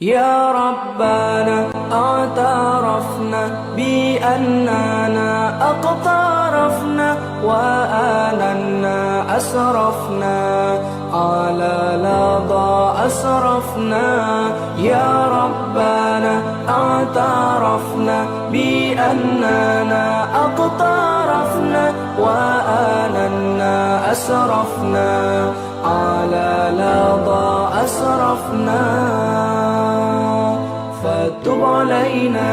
يا ربنا اعترفنا بأننا اقترفنا وآننا أسرفنا على لظى أسرفنا. يا ربنا اعترفنا بأننا اقترفنا وآننا أسرفنا على لظى أسرفنا. فتب علينا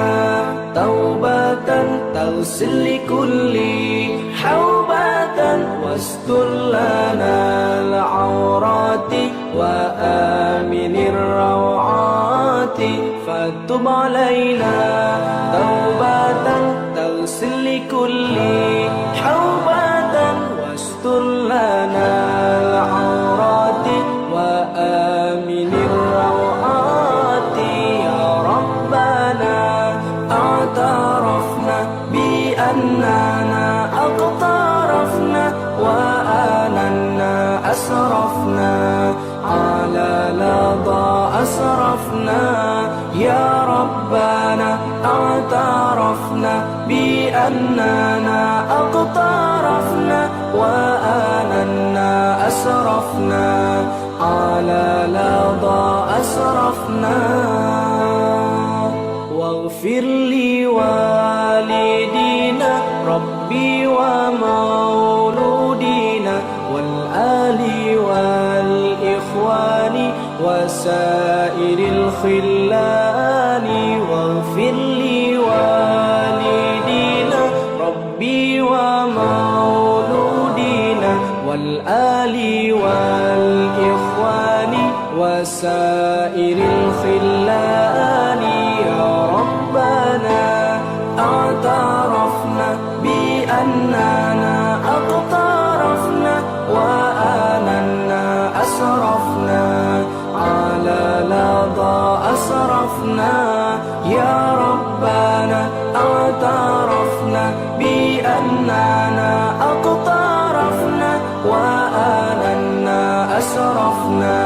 توبة تغسل لكل حوبة واستر لنا العورات وآمن الروعات. فتب علينا توبة تغسل لكل حوبة واستر لنا العورات وآمن الروعات. يا ربنا اعترفنا بأننا اقترفنا وآننا أسرفنا على لظى أسرفنا. يا ربنا اعترفنا بأننا اقترفنا وآننا أسرفنا على لظى أسرفنا. واغفر لوالدينا ربي ومولودينا والآل والإخوان وسائر الخلان. واغفر لوالدينا ربي ومولودينا والآل والإخوان وسائر الخلان. يا ربنا اعترفنا بأننا اقترفنا وآننا أسرفنا على لظى أسرفنا. يا ربنا اعترفنا بأننا اقترفنا وآننا أسرفنا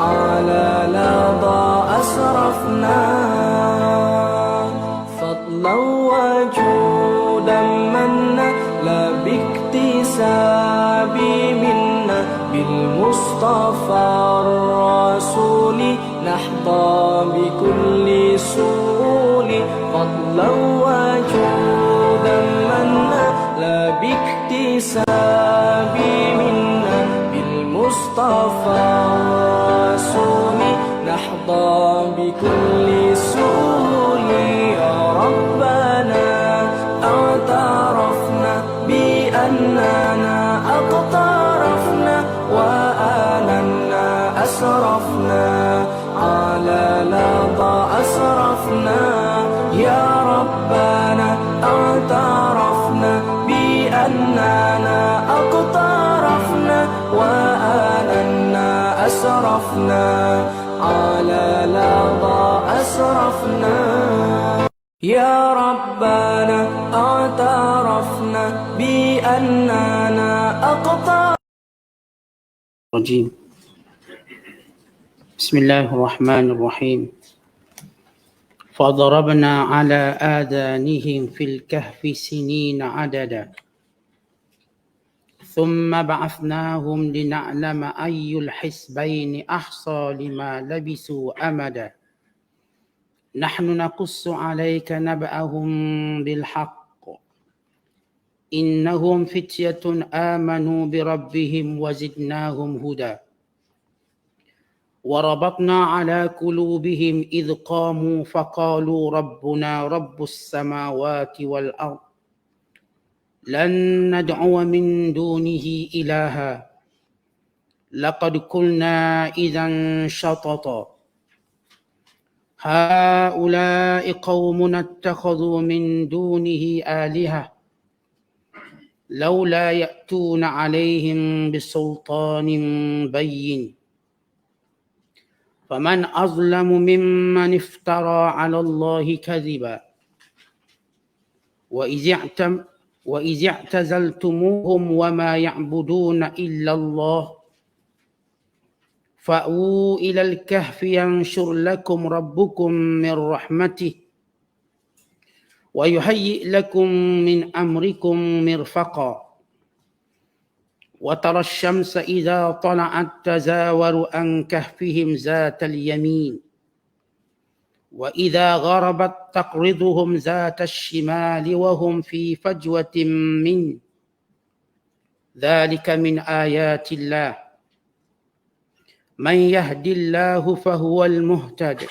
على لظى أسرفنا. فضلا وجودا منا لا باكتساب منا بالمصطفى الرسول نحظى بكل سول. فضلا وجودا منا لا باكتساب منا بالمصطفى الرسول نحظى بكل سول. يا ربنا اعترفنا بأننا اقترفنا وآننا أسرفنا على لظى أسرفنا. يا ربنا اعترفنا بأننا اقترفنا وآننا أسرفنا على لظى أسرفنا. يا ربنا اعترفنا بأننا أقترفنا. الرجيم. بسم الله الرحمن الرحيم. فضربنا على آذانهم في الكهف سنين عددا ثم بعثناهم لنعلم أي الحزبين أحصى لما لبثوا أمدا. نحن نقص عليك نبأهم بالحق إنهم فتية آمنوا بربهم وزدناهم هدى. وربطنا على قلوبهم إذ قاموا فقالوا ربنا رب السماوات والأرض لن ندعو من دونه إلها لقد قلنا إذا شططا. هؤلاء قومنا اتخذوا من دونه آلهة لولا يأتون عليهم بسلطان بين. فمن أظلم ممن افترى على الله كذبا وإذ اعتزلتموهم وما يعبدون إلا الله فأووا إلى الكهف ينشر لكم ربكم من رحمته ويهيئ لكم من أمركم مرفقا وترى الشمس إذا طلعت تزاور عن كهفهم ذات اليمين وإذا غربت تقرضهم ذات الشمال وهم في فجوة منه ذلك من آيات الله من يهد الله فهو المهتد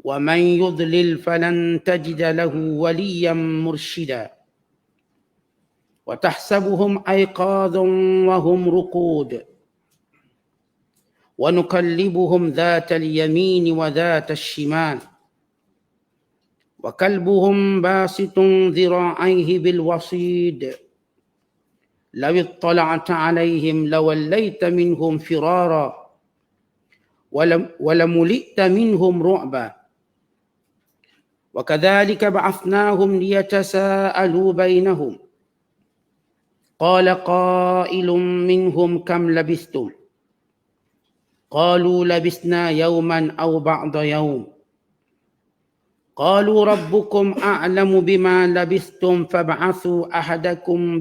ومن يضلل فلن تجد له وليا مرشدا وتحسبهم أيقاظا وهم رقود ونقلبهم ذات اليمين وذات الشمال وكلبهم باسط ذراعيه بالوصيد لو اطلعت عليهم لوليت منهم فرارا ولملئت منهم رعبا وكذلك بعثناهم ليتساءلوا بينهم قال قائل منهم كم لبثتم قالوا لبثنا يوما أو بعض يوم قالوا ربكم أعلم بما لبثتم فابعثوا أحدكم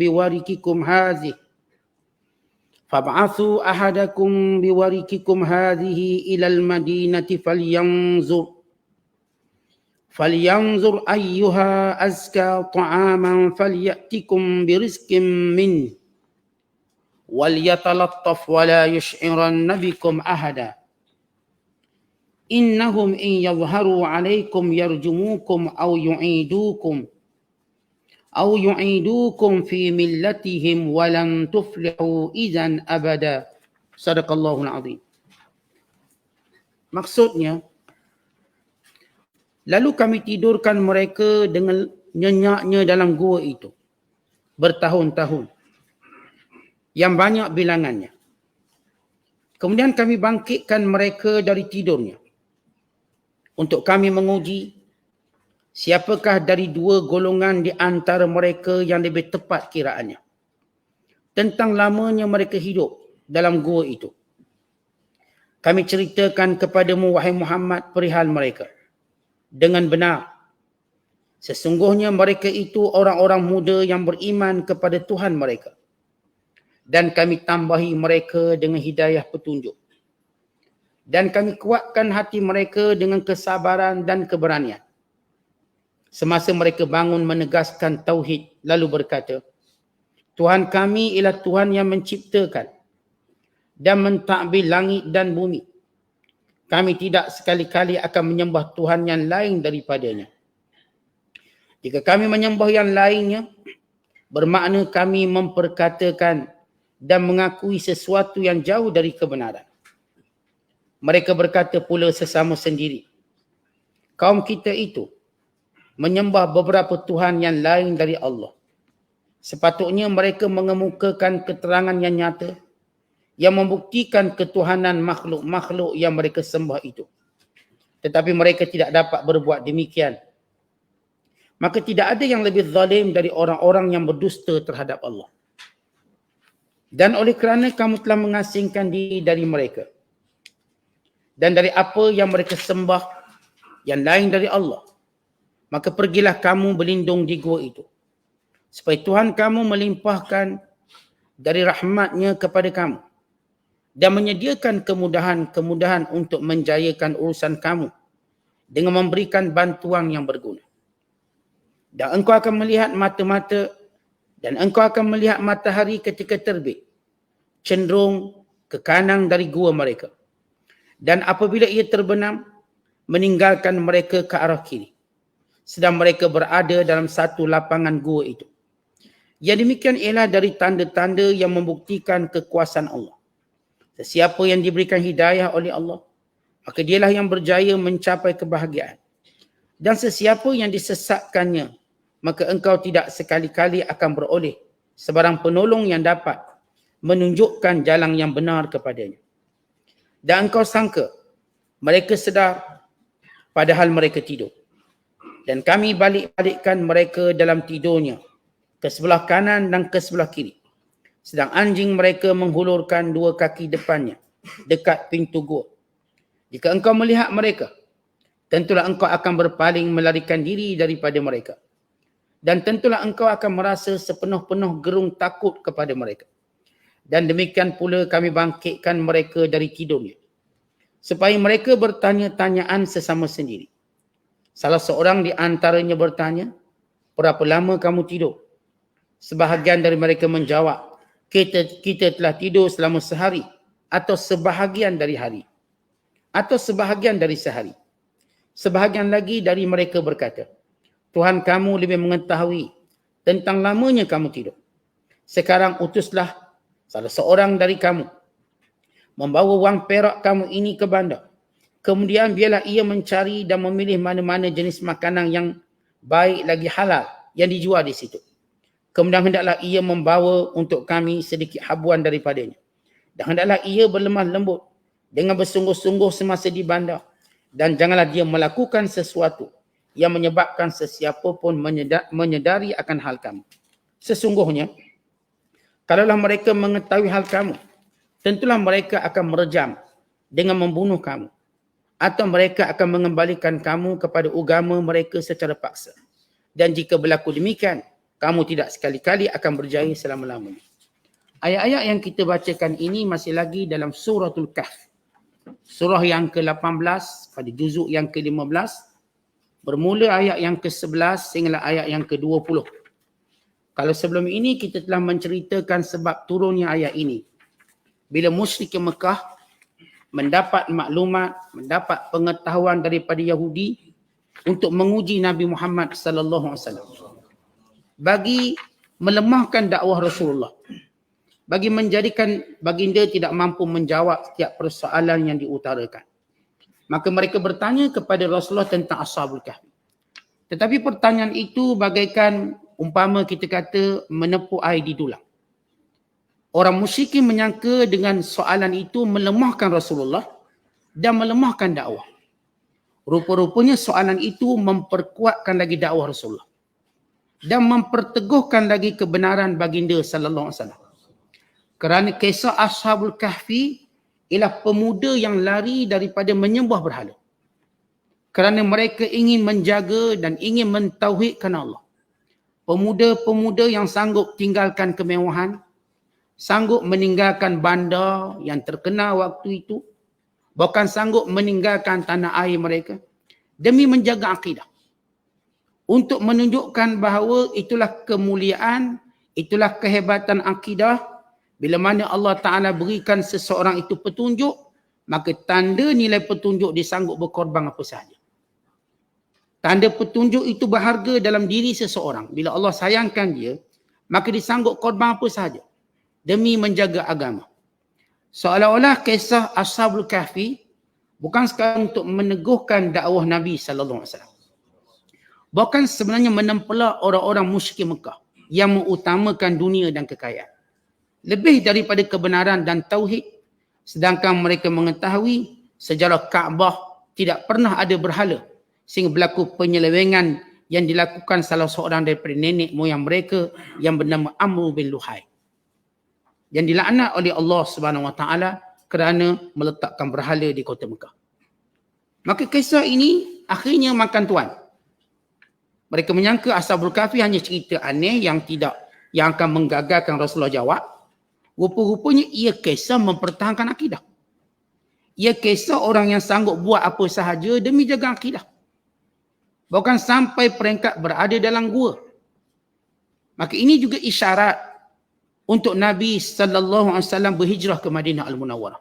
بورقكم هذه إلى المدينة فلينظر أيها أزكى طعاما فليأتكم برزق منه وليتلطف ولا يشعرن بكم أحدا إنهم إن يظهروا عليكم يرجموكم أو يعيدوكم في ملتهم ولن تفلحوا إذا أبدا. Sadaqallahul Azim. Maksudnya, lalu kami tidurkan mereka dengan nyenyaknya dalam gua itu bertahun-tahun yang banyak bilangannya. Kemudian kami bangkitkan mereka dari tidurnya untuk kami menguji siapakah dari dua golongan di antara mereka yang lebih tepat kiraannya tentang lamanya mereka hidup dalam gua itu. Kami ceritakan kepadamu wahai Muhammad perihal mereka dengan benar. Sesungguhnya mereka itu orang-orang muda yang beriman kepada Tuhan mereka. Dan kami tambahi mereka dengan hidayah petunjuk. Dan kami kuatkan hati mereka dengan kesabaran dan keberanian. Semasa mereka bangun menegaskan tauhid lalu berkata, Tuhan kami ialah Tuhan yang menciptakan dan mentadbir langit dan bumi. Kami tidak sekali-kali akan menyembah Tuhan yang lain daripadanya. Jika kami menyembah yang lainnya, bermakna kami memperkatakan dan mengakui sesuatu yang jauh dari kebenaran. Mereka berkata pula sesama sendiri, kaum kita itu menyembah beberapa Tuhan yang lain dari Allah. Sepatutnya mereka mengemukakan keterangan yang nyata yang membuktikan ketuhanan makhluk-makhluk yang mereka sembah itu. Tetapi mereka tidak dapat berbuat demikian. Maka tidak ada yang lebih zalim dari orang-orang yang berdusta terhadap Allah. Dan oleh kerana kamu telah mengasingkan diri dari mereka dan dari apa yang mereka sembah yang lain dari Allah, maka pergilah kamu berlindung di gua itu, supaya Tuhan kamu melimpahkan dari rahmatnya kepada kamu dan menyediakan kemudahan-kemudahan untuk menjayakan urusan kamu dengan memberikan bantuan yang berguna. Dan engkau akan melihat mata-mata dan engkau akan melihat matahari ketika terbit cenderung ke kanan dari gua mereka. Dan apabila ia terbenam, meninggalkan mereka ke arah kiri. Sedang mereka berada dalam satu lapangan gua itu. Yang demikian ialah dari tanda-tanda yang membuktikan kekuasaan Allah. Sesiapa yang diberikan hidayah oleh Allah, maka dialah yang berjaya mencapai kebahagiaan. Dan sesiapa yang disesatkannya, maka engkau tidak sekali-kali akan beroleh sebarang penolong yang dapat menunjukkan jalan yang benar kepadanya. Dan engkau sangka mereka sedar padahal mereka tidur. Dan kami balik-balikkan mereka dalam tidurnya ke sebelah kanan dan ke sebelah kiri. Sedang anjing mereka menghulurkan dua kaki depannya dekat pintu gua. Jika engkau melihat mereka, tentulah engkau akan berpaling melarikan diri daripada mereka. Dan tentulah engkau akan merasa sepenuh-penuh gerung takut kepada mereka. Dan demikian pula kami bangkitkan mereka dari tidurnya, supaya mereka bertanya-tanyaan sesama sendiri. Salah seorang di antaranya bertanya, berapa lama kamu tidur? Sebahagian dari mereka menjawab, kita telah tidur selama sehari, atau sebahagian dari hari, atau sebahagian dari sehari. Sebahagian lagi dari mereka berkata, Tuhan kamu lebih mengetahui tentang lamanya kamu tidur. Sekarang utuslah salah seorang dari kamu membawa wang perak kamu ini ke bandar. Kemudian biarlah ia mencari dan memilih mana-mana jenis makanan yang baik lagi halal yang dijual di situ. Kemudian hendaklah ia membawa untuk kami sedikit habuan daripadanya. Dan hendaklah ia berlemah lembut dengan bersungguh-sungguh semasa di bandar. Dan janganlah dia melakukan sesuatu yang menyebabkan sesiapa pun menyedari akan hal kamu. Sesungguhnya, kalaulah mereka mengetahui hal kamu, tentulah mereka akan merejam dengan membunuh kamu. Atau mereka akan mengembalikan kamu kepada agama mereka secara paksa. Dan jika berlaku demikian, kamu tidak sekali-kali akan berjaya selama-lamanya. Ayat-ayat yang kita bacakan ini masih lagi dalam suratul Kahf. Surah yang ke-18 pada juzuk yang ke-15. Bermula ayat yang ke-11 sehinggalah ayat yang ke-20. Kalau sebelum ini kita telah menceritakan sebab turunnya ayat ini. Bila musyrik Mekah mendapat maklumat, mendapat pengetahuan daripada Yahudi untuk menguji Nabi Muhammad sallallahu alaihi wasallam. Bagi melemahkan dakwah Rasulullah. Bagi menjadikan baginda tidak mampu menjawab setiap persoalan yang diutarakan. Maka mereka bertanya kepada Rasulullah tentang Ashabul Kahfi. Tetapi pertanyaan itu bagaikan umpama kita kata menepuk air di dulang. Orang musyrikin menyangka dengan soalan itu melemahkan Rasulullah dan melemahkan dakwah. Rupa-rupanya soalan itu memperkuatkan lagi dakwah Rasulullah dan memperteguhkan lagi kebenaran baginda sallallahu alaihi wasallam. Kerana kisah Ashabul Kahfi ialah pemuda yang lari daripada menyembah berhala. Kerana mereka ingin menjaga dan ingin mentauhidkan Allah. Pemuda-pemuda yang sanggup tinggalkan kemewahan, sanggup meninggalkan bandar yang terkenal waktu itu, bahkan sanggup meninggalkan tanah air mereka demi menjaga akidah. Untuk menunjukkan bahawa itulah kemuliaan, itulah kehebatan akidah. Bila mana Allah Ta'ala berikan seseorang itu petunjuk, maka tanda nilai petunjuk dia sanggup berkorban apa sahaja. Tanda petunjuk itu berharga dalam diri seseorang. Bila Allah sayangkan dia, maka dia sanggup korban apa sahaja demi menjaga agama. Seolah-olah kisah Ashabul Kahfi bukan sekadar untuk meneguhkan dakwah Nabi sallallahu alaihi wasallam. Bahkan sebenarnya menempelak orang-orang musyrik Mekah yang mengutamakan dunia dan kekayaan. Lebih daripada kebenaran dan tauhid, sedangkan mereka mengetahui sejarah Kaabah tidak pernah ada berhala sehingga berlaku penyelewengan yang dilakukan salah seorang daripada nenek moyang mereka yang bernama Amr bin Luhai, yang dilaknat oleh Allah Subhanahu Wa Taala kerana meletakkan berhala di kota Mekah. Maka kisah ini akhirnya makan tuan. Mereka menyangka Ashabul Kahfi hanya cerita aneh yang akan menggagalkan Rasulullah jawab. Rupa-rupanya ia kisah mempertahankan akidah. Ia kisah orang yang sanggup buat apa sahaja demi jaga akidah. Bahkan sampai peringkat berada dalam gua. Maka ini juga isyarat untuk Nabi sallallahu alaihi wasallam berhijrah ke Madinah Al-Munawwarah.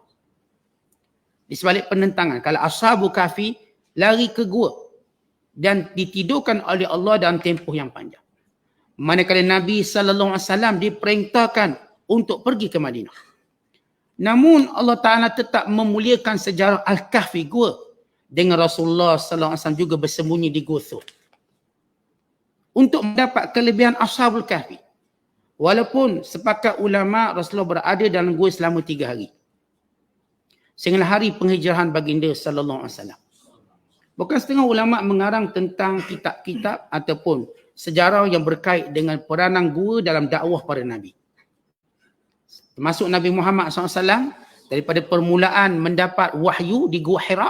Di sebalik penentangan, kalau Ashabul Kahfi lari ke gua dan ditidurkan oleh Allah dalam tempoh yang panjang. Manakala Nabi sallallahu alaihi wasallam diperintahkan untuk pergi ke Madinah. Namun Allah Ta'ala tetap memuliakan sejarah Al-Kahfi gua dengan Rasulullah sallallahu alaihi wasallam juga bersembunyi di gua Thur. Untuk mendapat kelebihan Ashabul Kahfi. Walaupun sepakat ulama Rasulullah berada dalam gua selama 3 hari. Sehingga hari penghijrahan baginda sallallahu alaihi wasallam. Bukan setengah ulama mengarang tentang kitab-kitab ataupun sejarah yang berkait dengan peranan gua dalam dakwah para Nabi. Termasuk Nabi Muhammad SAW Daripada permulaan mendapat wahyu di Gua Hira,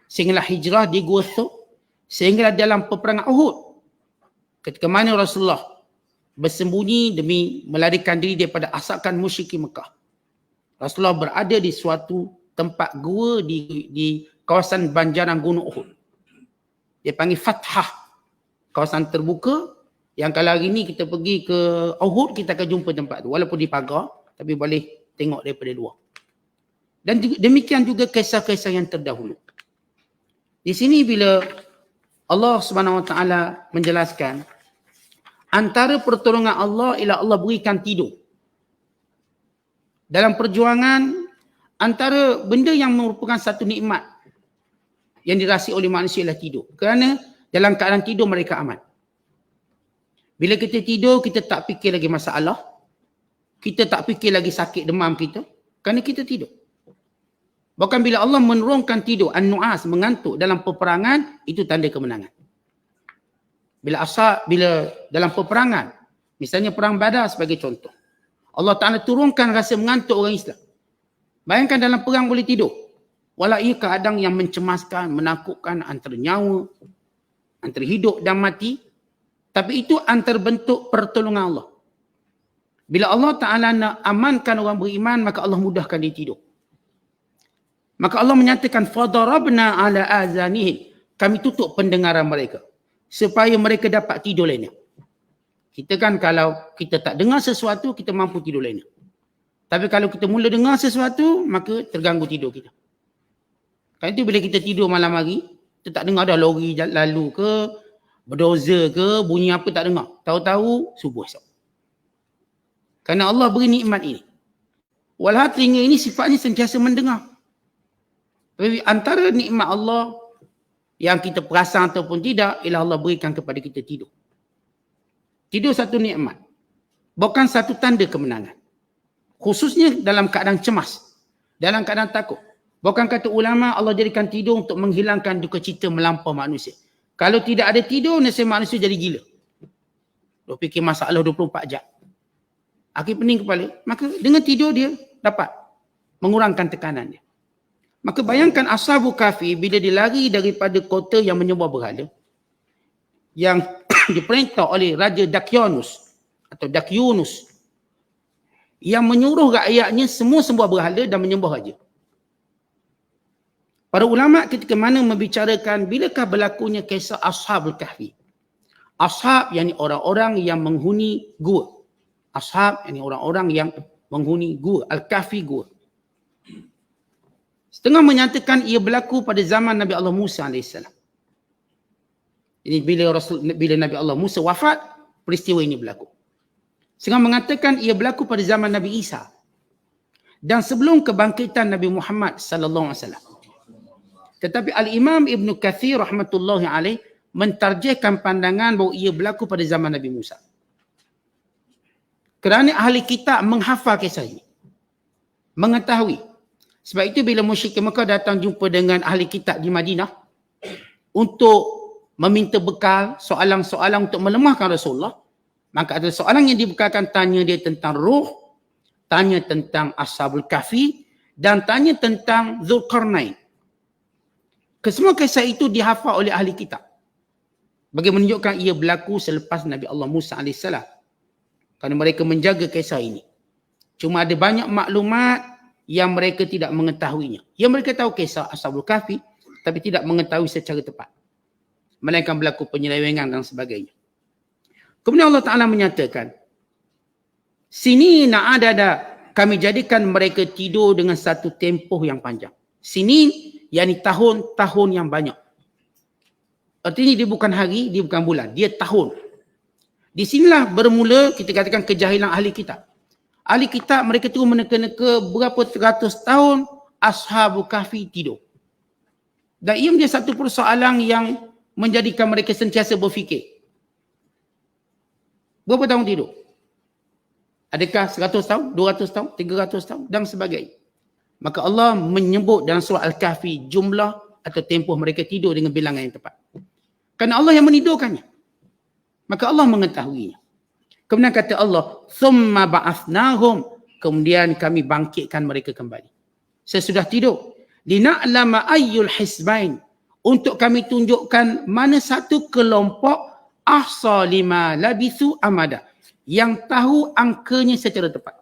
sehinggalah hijrah di Gua Thur, sehinggalah dalam peperangan Uhud. Ketika mana Rasulullah bersembunyi demi melarikan diri daripada asakan musyrikin Mekah. Rasulullah berada di suatu tempat gua di kawasan banjaran Gunung Uhud. Dia panggil Fathah, kawasan terbuka yang kalau hari ni kita pergi ke Uhud, kita akan jumpa tempat tu. Walaupun di pagar, tapi boleh tengok daripada luar. Dan demikian juga kisah-kisah yang terdahulu. Di sini bila Allah Subhanahu Wa Taala menjelaskan antara pertolongan Allah ialah Allah berikan tidur. Dalam perjuangan, antara benda yang merupakan satu nikmat yang dirasai oleh manusia ialah tidur. Kerana dalam keadaan tidur mereka aman. Bila kita tidur, kita tak fikir lagi masalah. Kita tak fikir lagi sakit demam kita. Kerana kita tidur. Bahkan bila Allah menurunkan tidur, an-nu'as, mengantuk dalam peperangan, itu tanda kemenangan. Bila dalam peperangan, misalnya perang Badar sebagai contoh, Allah Ta'ala turunkan rasa mengantuk orang Islam. Bayangkan dalam perang boleh tidur. Walau ia keadaan yang mencemaskan, menakutkan antara nyawa, antara hidup dan mati. Tapi itu antara bentuk pertolongan Allah. Bila Allah Ta'ala nak amankan orang beriman, maka Allah mudahkan dia tidur. Maka Allah menyatakan, فَضَرَبْنَا عَلَىٰ آذَانِهِمْ, kami tutup pendengaran mereka. Supaya mereka dapat tidur lena. Kita kan kalau kita tak dengar sesuatu, kita mampu tidur lena. Tapi kalau kita mula dengar sesuatu, maka terganggu tidur kita. Kan itu bila kita tidur malam hari, kita tak dengar dah lori lalu ke, berdoza ke, bunyi apa tak dengar. Tahu-tahu subuh esok. Kerana Allah beri nikmat ini. Walhal telinga ini sifatnya sentiasa mendengar. Tapi antara nikmat Allah yang kita perasan ataupun tidak, ialah Allah berikan kepada kita tidur. Tidur satu nikmat. Bukan satu tanda kemenangan. Khususnya dalam keadaan cemas. Dalam keadaan takut. Bukan kata ulama Allah jadikan tidur untuk menghilangkan duka cita melampau manusia. Kalau tidak ada tidur, nasib manusia jadi gila. Dia fikir masalah 24 jam. Akhir pening kepala. Maka dengan tidur dia dapat mengurangkan tekanan dia. Maka bayangkan Ashabul Kahfi bila dia lari daripada kota yang menyembah berhala, yang diperintah oleh Raja Dakyunus atau Dakyunus, yang menyuruh rakyatnya semua sembah berhala dan menyembah raja. Para ulama ketika mana membicarakan bilakah berlakunya kisah Ashabul Kahfi. Ashab yakni orang-orang yang menghuni gua. Ashab yakni orang-orang yang menghuni gua. Al-Kahfi gua. Setengah menyatakan ia berlaku pada zaman Nabi Allah Musa AS. Ini bila Nabi Allah Musa wafat, peristiwa ini berlaku. Setengah mengatakan ia berlaku pada zaman Nabi Isa. Dan sebelum kebangkitan Nabi Muhammad SAW. Tetapi Al-Imam Ibn Kathir rahmatullahi alaih mentarjihkan pandangan bahawa ia berlaku pada zaman Nabi Musa. Kerana ahli kitab menghafal kisah ini. Mengetahui. Sebab itu bila musyrikin Mekah datang jumpa dengan ahli kitab di Madinah untuk meminta bekal soalan-soalan untuk melemahkan Rasulullah, maka ada soalan yang dibekalkan, tanya dia tentang ruh, tanya tentang Ashabul Kahfi dan tanya tentang Zulkarnain. Kesemua kisah itu dihafal oleh ahli kitab. Bagi menunjukkan ia berlaku selepas Nabi Allah Musa AS. Kerana mereka menjaga kisah ini. Cuma ada banyak maklumat yang mereka tidak mengetahuinya. Yang mereka tahu kisah Ashabul Kahfi, tapi tidak mengetahui secara tepat. Melainkan berlaku penyelewengan dan sebagainya. Kemudian Allah Ta'ala menyatakan, sini na'adada, kami jadikan mereka tidur dengan satu tempoh yang panjang. Sini, yakni tahun-tahun yang banyak. Artinya dia bukan hari, dia bukan bulan, dia tahun. Di sinilah bermula kita katakan kejahilan ahli kitab. Ahli kitab mereka terus meneka-neka berapa ratus tahun Ashabul Kahfi tidur. Dan ia menjadi satu persoalan yang menjadikan mereka sentiasa berfikir. Berapa tahun tidur? Adakah 100 tahun, 200 tahun, 300 tahun dan sebagainya. Maka Allah menyebut dalam surah Al-Kahfi jumlah atau tempoh mereka tidur dengan bilangan yang tepat. Kerana Allah yang menidurkannya. Maka Allah mengetahuinya. Kemudian kata Allah, "Tsumma ba'athnahum", kemudian kami bangkitkan mereka kembali. sesudah tidur. Lina'lama ayyul hisbain, untuk kami tunjukkan mana satu kelompok ahsa lima labithu amada, yang tahu angkanya secara tepat.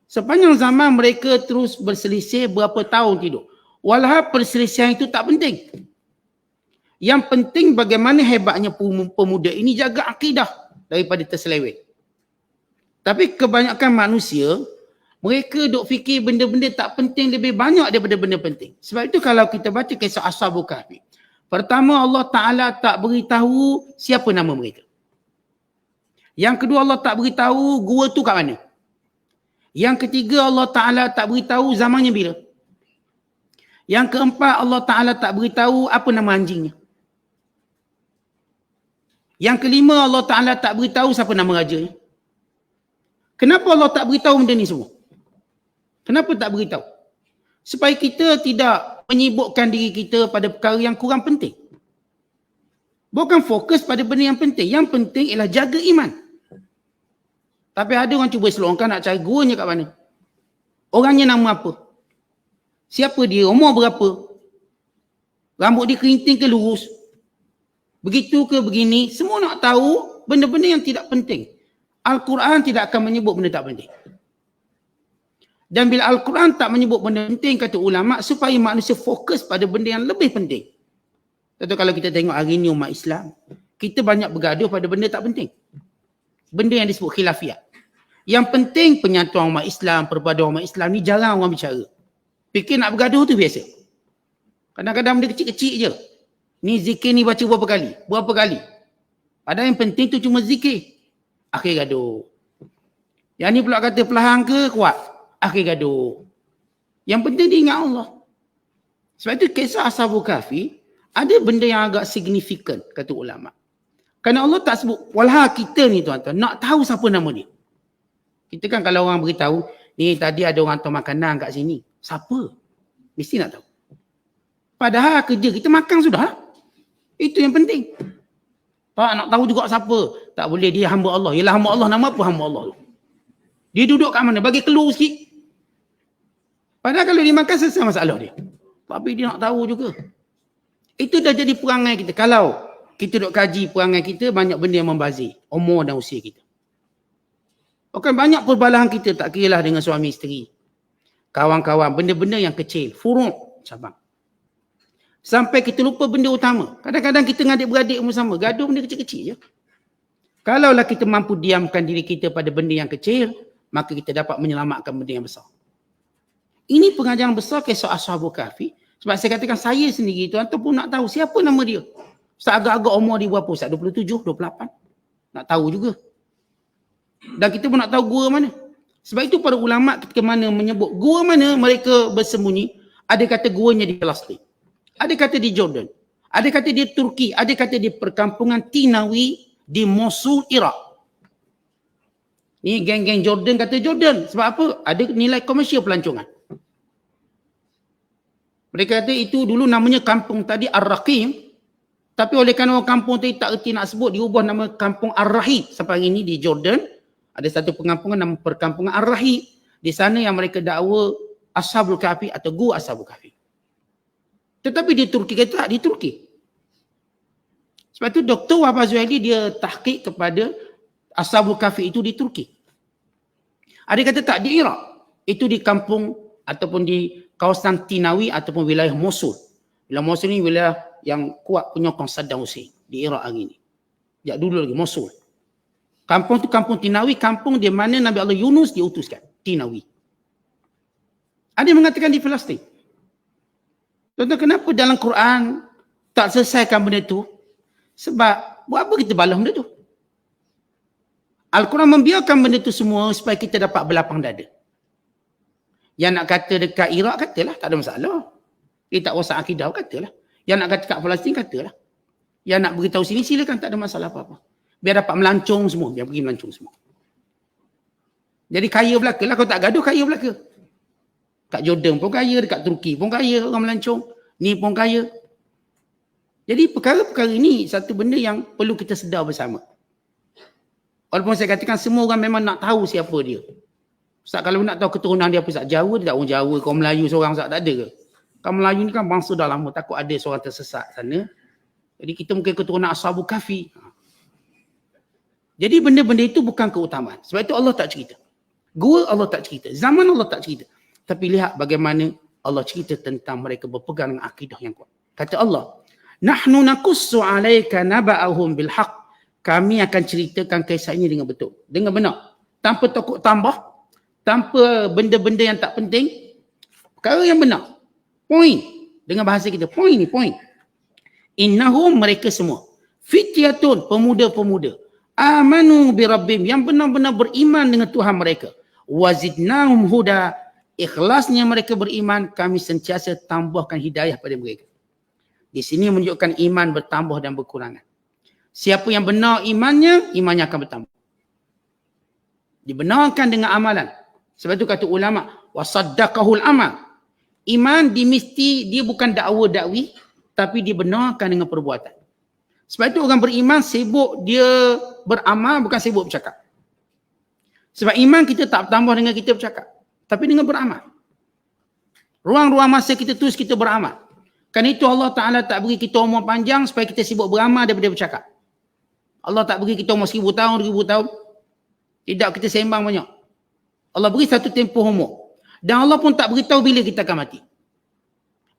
Sepanjang zaman mereka terus berselisih berapa tahun tidur. Walhal perselisihan itu tak penting. Yang penting bagaimana hebatnya pemuda ini jaga akidah daripada terseleweng. Tapi kebanyakan manusia, mereka duk fikir benda-benda tak penting lebih banyak daripada benda penting. Sebab itu kalau kita baca kisah Ashabul Kahfi, pertama Allah Ta'ala tak beritahu siapa nama mereka. Yang kedua Allah tak beritahu gua tu kat mana. Yang ketiga Allah Ta'ala tak beritahu zamannya bila. Yang keempat Allah Ta'ala tak beritahu apa nama anjingnya. Yang kelima Allah Ta'ala tak beritahu siapa nama rajanya. Kenapa Allah tak beritahu benda ni semua? Kenapa tak beritahu? Supaya kita tidak menyibukkan diri kita pada perkara yang kurang penting. Bukan fokus pada benda yang penting. Yang penting ialah jaga iman. Tapi ada orang cuba selongkan nak cari gurunya kat mana. Orangnya nama apa? Siapa dia? Umur berapa? Rambut dia kerinting ke lurus? Begitu ke begini? Semua nak tahu benda-benda yang tidak penting. Al-Quran tidak akan menyebut benda tak penting. Dan bila Al-Quran tak menyebut benda penting, kata ulama, supaya manusia fokus pada benda yang lebih penting. Tentu kalau kita tengok hari ni umat Islam, kita banyak bergaduh pada benda tak penting. Benda yang disebut khilafiyat. Yang penting penyatuan umat Islam, perpaduan umat Islam ni jarang orang bicara. Fikir nak bergaduh tu biasa. Kadang-kadang benda kecil-kecil je. Ni zikir ni baca berapa kali? Berapa kali? Padahal yang penting tu cuma zikir. Akhir gaduh. Yang ni pula kata pelahang ke kuat? Akhir gaduh. Yang penting dia ingat Allah. Sebab itu kisah Ashabul Kahfi ada benda yang agak signifikan, kata ulama. Kerana Allah tak sebut, walhal kita ni tuan-tuan nak tahu siapa nama dia. Kita kan kalau orang beritahu, ni tadi ada orang hantar makanan kat sini. Siapa? Mesti nak tahu. Padahal kerja kita makan sudah. Itu yang penting. Tak nak tahu juga siapa. Tak boleh, dia hamba Allah. Yalah hamba Allah, nama apa hamba Allah? Dia duduk kat mana? Bagi keluar sikit. Padahal kalau dia makan, selesai masalah dia. Tapi dia nak tahu juga. Itu dah jadi perangai kita. Kalau kita duduk kaji perangai kita, banyak benda yang membazir umur dan usia kita. Bukan banyak perbalahan kita, tak kiralah dengan suami isteri, kawan-kawan, benda-benda yang kecil, furuk cabang. Sampai kita lupa benda utama. Kadang-kadang kita dengan adik-beradik pun sama, gaduh benda kecil-kecil je. Kalaulah kita mampu diamkan diri kita pada benda yang kecil, maka kita dapat menyelamatkan benda yang besar. Ini pengajaran besar kisah Ashabul Kahfi. Sebab saya katakan saya sendiri tuan-tuan pun nak tahu siapa nama dia. Ustaz agak-agak umur dia berapa? Ustaz 27, 28. Nak tahu juga. Dan kita pun nak tahu gua mana. Sebab itu para ulama ketika mana menyebut gua mana mereka bersembunyi, ada kata guanya di Palestin. Ada kata di Jordan. Ada kata di Turki. Ada kata di perkampungan Tinawi di Mosul, Iraq. Ni geng-geng Jordan kata Jordan. Sebab apa? Ada nilai komersial pelancongan. Mereka kata itu dulu namanya kampung tadi Ar-Raqim. Tapi oleh kerana orang kampung tadi tak erti nak sebut, diubah nama kampung Ar-Rahib. Sampai hari ini di Jordan, ada satu perkampungan nama perkampungan Ar-Rahib. Di sana yang mereka dakwa Ashabul Kahfi atau gua Ashabul Kahfi. Tetapi di Turki kata tak, di Turki. Sebab itu Dr. Wahbah Zuhaili dia tahqiq kepada Ashabul Kahfi itu di Turki. Ada kata tak, di Iraq. Itu di kampung ataupun di kawasan Tinawi ataupun wilayah Mosul. Wilayah Mosul ni wilayah yang kuat penyokong Saddam Hussein di Iraq hari ini. Sejak dulu lagi, Mosul. Kampung tu kampung Tinawi, kampung di mana Nabi Allah Yunus diutuskan. Tinawi. Ada yang mengatakan di Palestin. Tuan-tuan, kenapa dalam Quran tak selesaikan benda tu? Sebab, buat apa kita balas benda tu? Al-Quran membiarkan benda tu semua supaya kita dapat berlapang dada. Yang nak kata dekat Iraq, katalah, tak ada masalah. Dia tak rosak akidah, katalah. Yang nak kata kat Palestin, katalah. Yang nak beritahu sini, silakan, tak ada masalah apa-apa. Biar dapat melancong semua, biar pergi melancong semua. Jadi kaya belaka lah, kalau tak gaduh, kaya belaka. Kat Jordan pun kaya, dekat Turki pun kaya, orang melancong. Ni pun kaya. Jadi perkara-perkara ini satu benda yang perlu kita sedar bersama. Walaupun saya katakan semua orang memang nak tahu siapa dia. Ustaz kalau nak tahu keturunan dia apa Ustaz? Jawa dia tak orang Jawa, kau Melayu seorang Ustaz tak ada ke? Kau Melayu ni kan bangsa dah lama, takut ada seorang tersesat sana. Jadi kita mungkin keturunan Ashabul Kahfi. Jadi benda-benda itu bukan keutamaan. Sebab itu Allah tak cerita. Gua Allah tak cerita. Zaman Allah tak cerita. Tapi lihat bagaimana Allah cerita tentang mereka berpegang dengan akidah yang kuat. Kata Allah, nahnu naqussu 'alaika naba'ahum bil haqq. Kami akan ceritakan kisah ini dengan betul, dengan benar. Tanpa takut tambah, tanpa benda-benda yang tak penting. Perkara yang benar. Point. Dengan bahasa kita, point ni, point. Innahum, mereka semua. Fityatun, pemuda-pemuda. Amanu bi rabbim, yang benar-benar beriman dengan Tuhan mereka. Wazidnahum huda, ikhlasnya mereka beriman, kami sentiasa tambahkan hidayah pada mereka. Di sini menunjukkan iman bertambah dan berkurangan. Siapa yang benar imannya, imannya akan bertambah. Dibenarkan dengan amalan. Sebab itu kata ulama, wasaddaqahul amal. Iman dimesti dia bukan dakwa-dakwi, tapi dibenarkan dengan perbuatan. Sebab itu orang beriman sibuk dia beramal, bukan sibuk bercakap. Sebab iman kita tak bertambah dengan kita bercakap, tapi dengan beramal. Ruang-ruang masa kita terus kita beramal. Kan itu Allah Ta'ala tak beri kita umur panjang supaya kita sibuk beramal daripada bercakap. Allah tak beri kita umur 1000 tahun, 2000 tahun. Tidak kita sembang banyak. Allah beri satu tempoh umur. Dan Allah pun tak beritahu bila kita akan mati.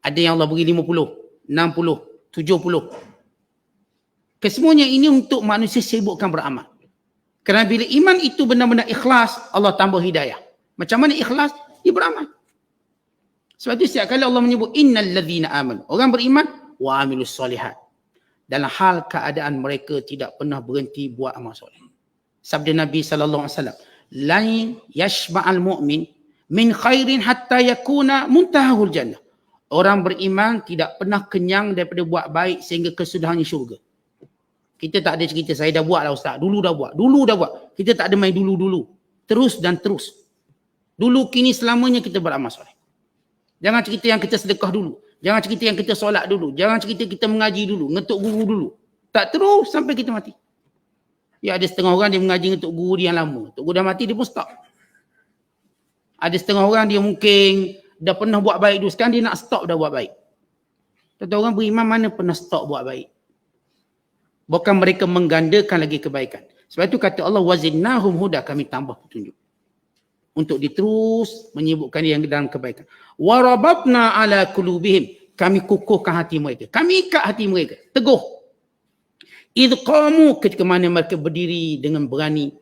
Ada yang Allah beri 50, 60, 70. Kesemuanya ini untuk manusia sibukkan beramal. Kerana bila iman itu benar-benar ikhlas, Allah tambah hidayah. Macam mana ikhlas? Dia beramal. Sebab itu setiap kali Allah menyebut innal ladzina amanu, orang beriman wa amilus solihat. Dalam hal keadaan mereka tidak pernah berhenti buat amal soleh. Sabda Nabi sallallahu alaihi wasallam, "La yashba'al mu'min min khairin hatta yakuna muntahahul jannah." Orang beriman tidak pernah kenyang daripada buat baik sehingga kesudahannya syurga. Kita tak ada cerita saya dah buat lah Ustaz, dulu dah buat. Kita tak ada main dulu-dulu. Terus dan terus. Dulu kini selamanya kita beramal soleh. Jangan cerita yang kita sedekah dulu. Jangan cerita yang kita solat dulu. Jangan cerita kita mengaji dulu, ngetuk guru dulu. Tak terus sampai kita mati. Ya ada setengah orang dia mengaji ngetuk guru dia yang lama. Ngetuk guru dah mati dia pun stop. Ada setengah orang dia mungkin dah pernah buat baik dulu, sekarang dia nak stop dah buat baik. Kata orang beriman mana pernah stop buat baik. Bukan mereka menggandakan lagi kebaikan. Sebab itu kata Allah, wazidnahum huda, kami tambah petunjuk. Untuk diterus menyibukkan yang dalam kebaikan. Warababna ala qulubihim, kami kukuhkan hati mereka. Kami ikat hati mereka, teguh. Idh qamu, ketika mana mereka berdiri dengan berani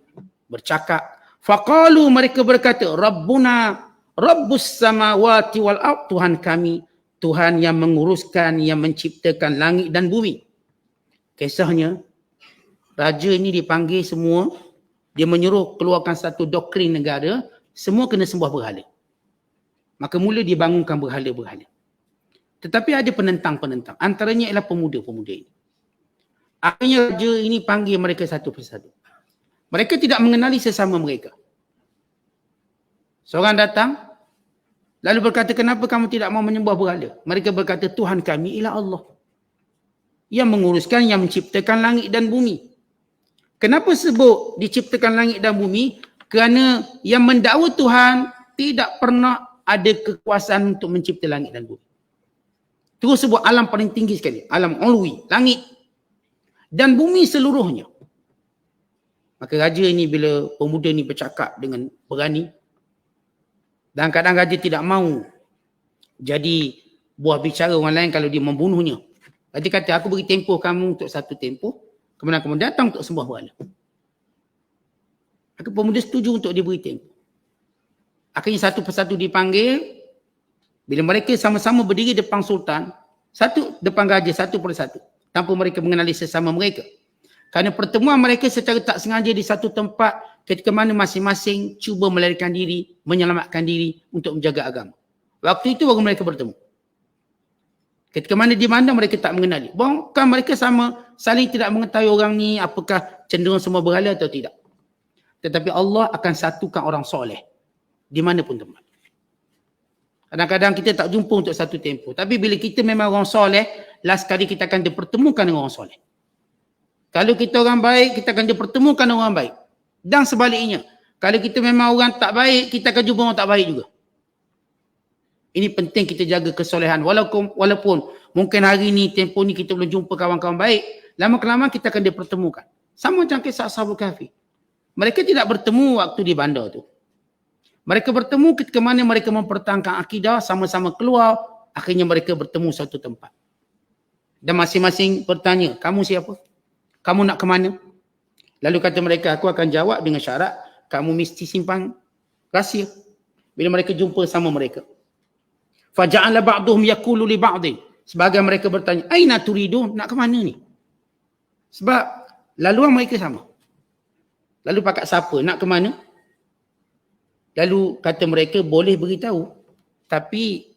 bercakap. Faqalu, mereka berkata, Rabbuna Rabbus samawati wal ard, Tuhan kami, Tuhan yang menguruskan, yang menciptakan langit dan bumi. Kisahnya, raja ini dipanggil semua, dia menyuruh keluarkan satu doktrin negara, semua kena sembah berhala. Maka mula dia bangunkan berhala-berhala. Tetapi ada penentang-penentang, antaranya ialah pemuda-pemuda ini. Akhirnya raja ini panggil mereka satu persatu. Mereka tidak mengenali sesama mereka. Seorang datang, lalu berkata, kenapa kamu tidak mau menyembah berhala? Mereka berkata, Tuhan kami ialah Allah, yang menguruskan, yang menciptakan langit dan bumi. Kenapa sebut diciptakan langit dan bumi? Kerana yang mendakwa Tuhan tidak pernah ada kekuasaan untuk mencipta langit dan bumi. Terus sebut alam paling tinggi sekali, alam ulwi, langit dan bumi seluruhnya. Maka raja ini bila pemuda ini bercakap dengan berani, dan kadang raja tidak mahu jadi buah bicara orang lain kalau dia membunuhnya. Raja kata, aku beri tempoh kamu untuk satu tempoh, kemudian kamu datang untuk sembah berhala. Maka pemuda setuju untuk diberi tempoh. Akhirnya satu persatu dipanggil. Bila mereka sama-sama berdiri depan sultan, satu depan raja, satu persatu, tanpa mereka mengenali sesama mereka. Kerana pertemuan mereka secara tak sengaja di satu tempat ketika mana masing-masing cuba melarikan diri, menyelamatkan diri untuk menjaga agama. Waktu itu baru mereka bertemu. Ketika mana di mana mereka tak mengenali. Bukan mereka sama, saling tidak mengetahui orang ni apakah cenderung semua berhala atau tidak. Tetapi Allah akan satukan orang soleh di mana pun tempat. Kadang-kadang kita tak jumpa untuk satu tempoh. Tapi bila kita memang orang soleh, last kali kita akan dipertemukan dengan orang soleh. Kalau kita orang baik, kita akan dipertemukan dengan orang baik. Dan sebaliknya, Kalau kita memang orang tak baik, kita akan jumpa orang tak baik juga. Ini penting kita jaga kesolehan. Walaupun mungkin hari ni, tempoh ni kita belum jumpa kawan-kawan baik, lama-kelamaan kita akan dipertemukan. Sama macam kisah Ashabul Kahfi. Mereka tidak bertemu waktu di bandar tu. Mereka bertemu ketika mana mereka mempertahankan akidah, sama-sama keluar, akhirnya mereka bertemu satu tempat. Dan masing-masing bertanya, kamu siapa? Kamu nak ke mana? Lalu kata mereka, aku akan jawab dengan syarat, kamu mesti simpan rahsia. Bila mereka jumpa sama mereka. Faja'ala ba'duhum yaqulu li ba'din. Sebagian mereka bertanya, aina turidun? Nak ke mana ni? Sebab laluan mereka sama. Lalu pakat siapa? Nak ke mana? Lalu kata mereka, boleh beritahu. Tapi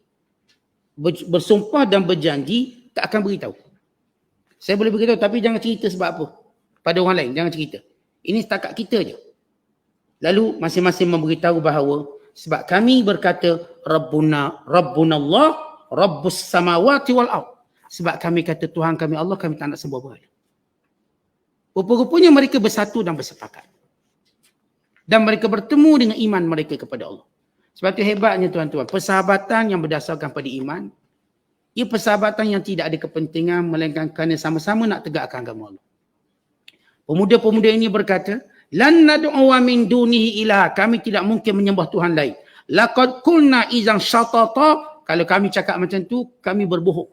bersumpah dan berjanji, tak akan beritahu. Saya boleh beritahu, tapi jangan cerita sebab apa. Pada orang lain, jangan cerita. Ini setakat kita je. Lalu masing-masing memberitahu bahawa sebab kami berkata Rabbuna Allah, Rabbus samawati wal ard. Sebab kami kata Tuhan kami Allah, kami tak nak sembah berhala. Rupa-rupanya mereka bersatu dan bersepakat. Dan mereka bertemu dengan iman mereka kepada Allah. Sebab itu hebatnya tuan-tuan, persahabatan yang berdasarkan pada iman, ia persahabatan yang tidak ada kepentingan melainkan kerana sama-sama nak tegakkan agama Allah. Pemuda-pemuda ini berkata, lan nad'u min dunihi ilaha, kami tidak mungkin menyembah Tuhan lain. Laqad qulna idzan syatata, kalau kami cakap macam tu kami berbohong.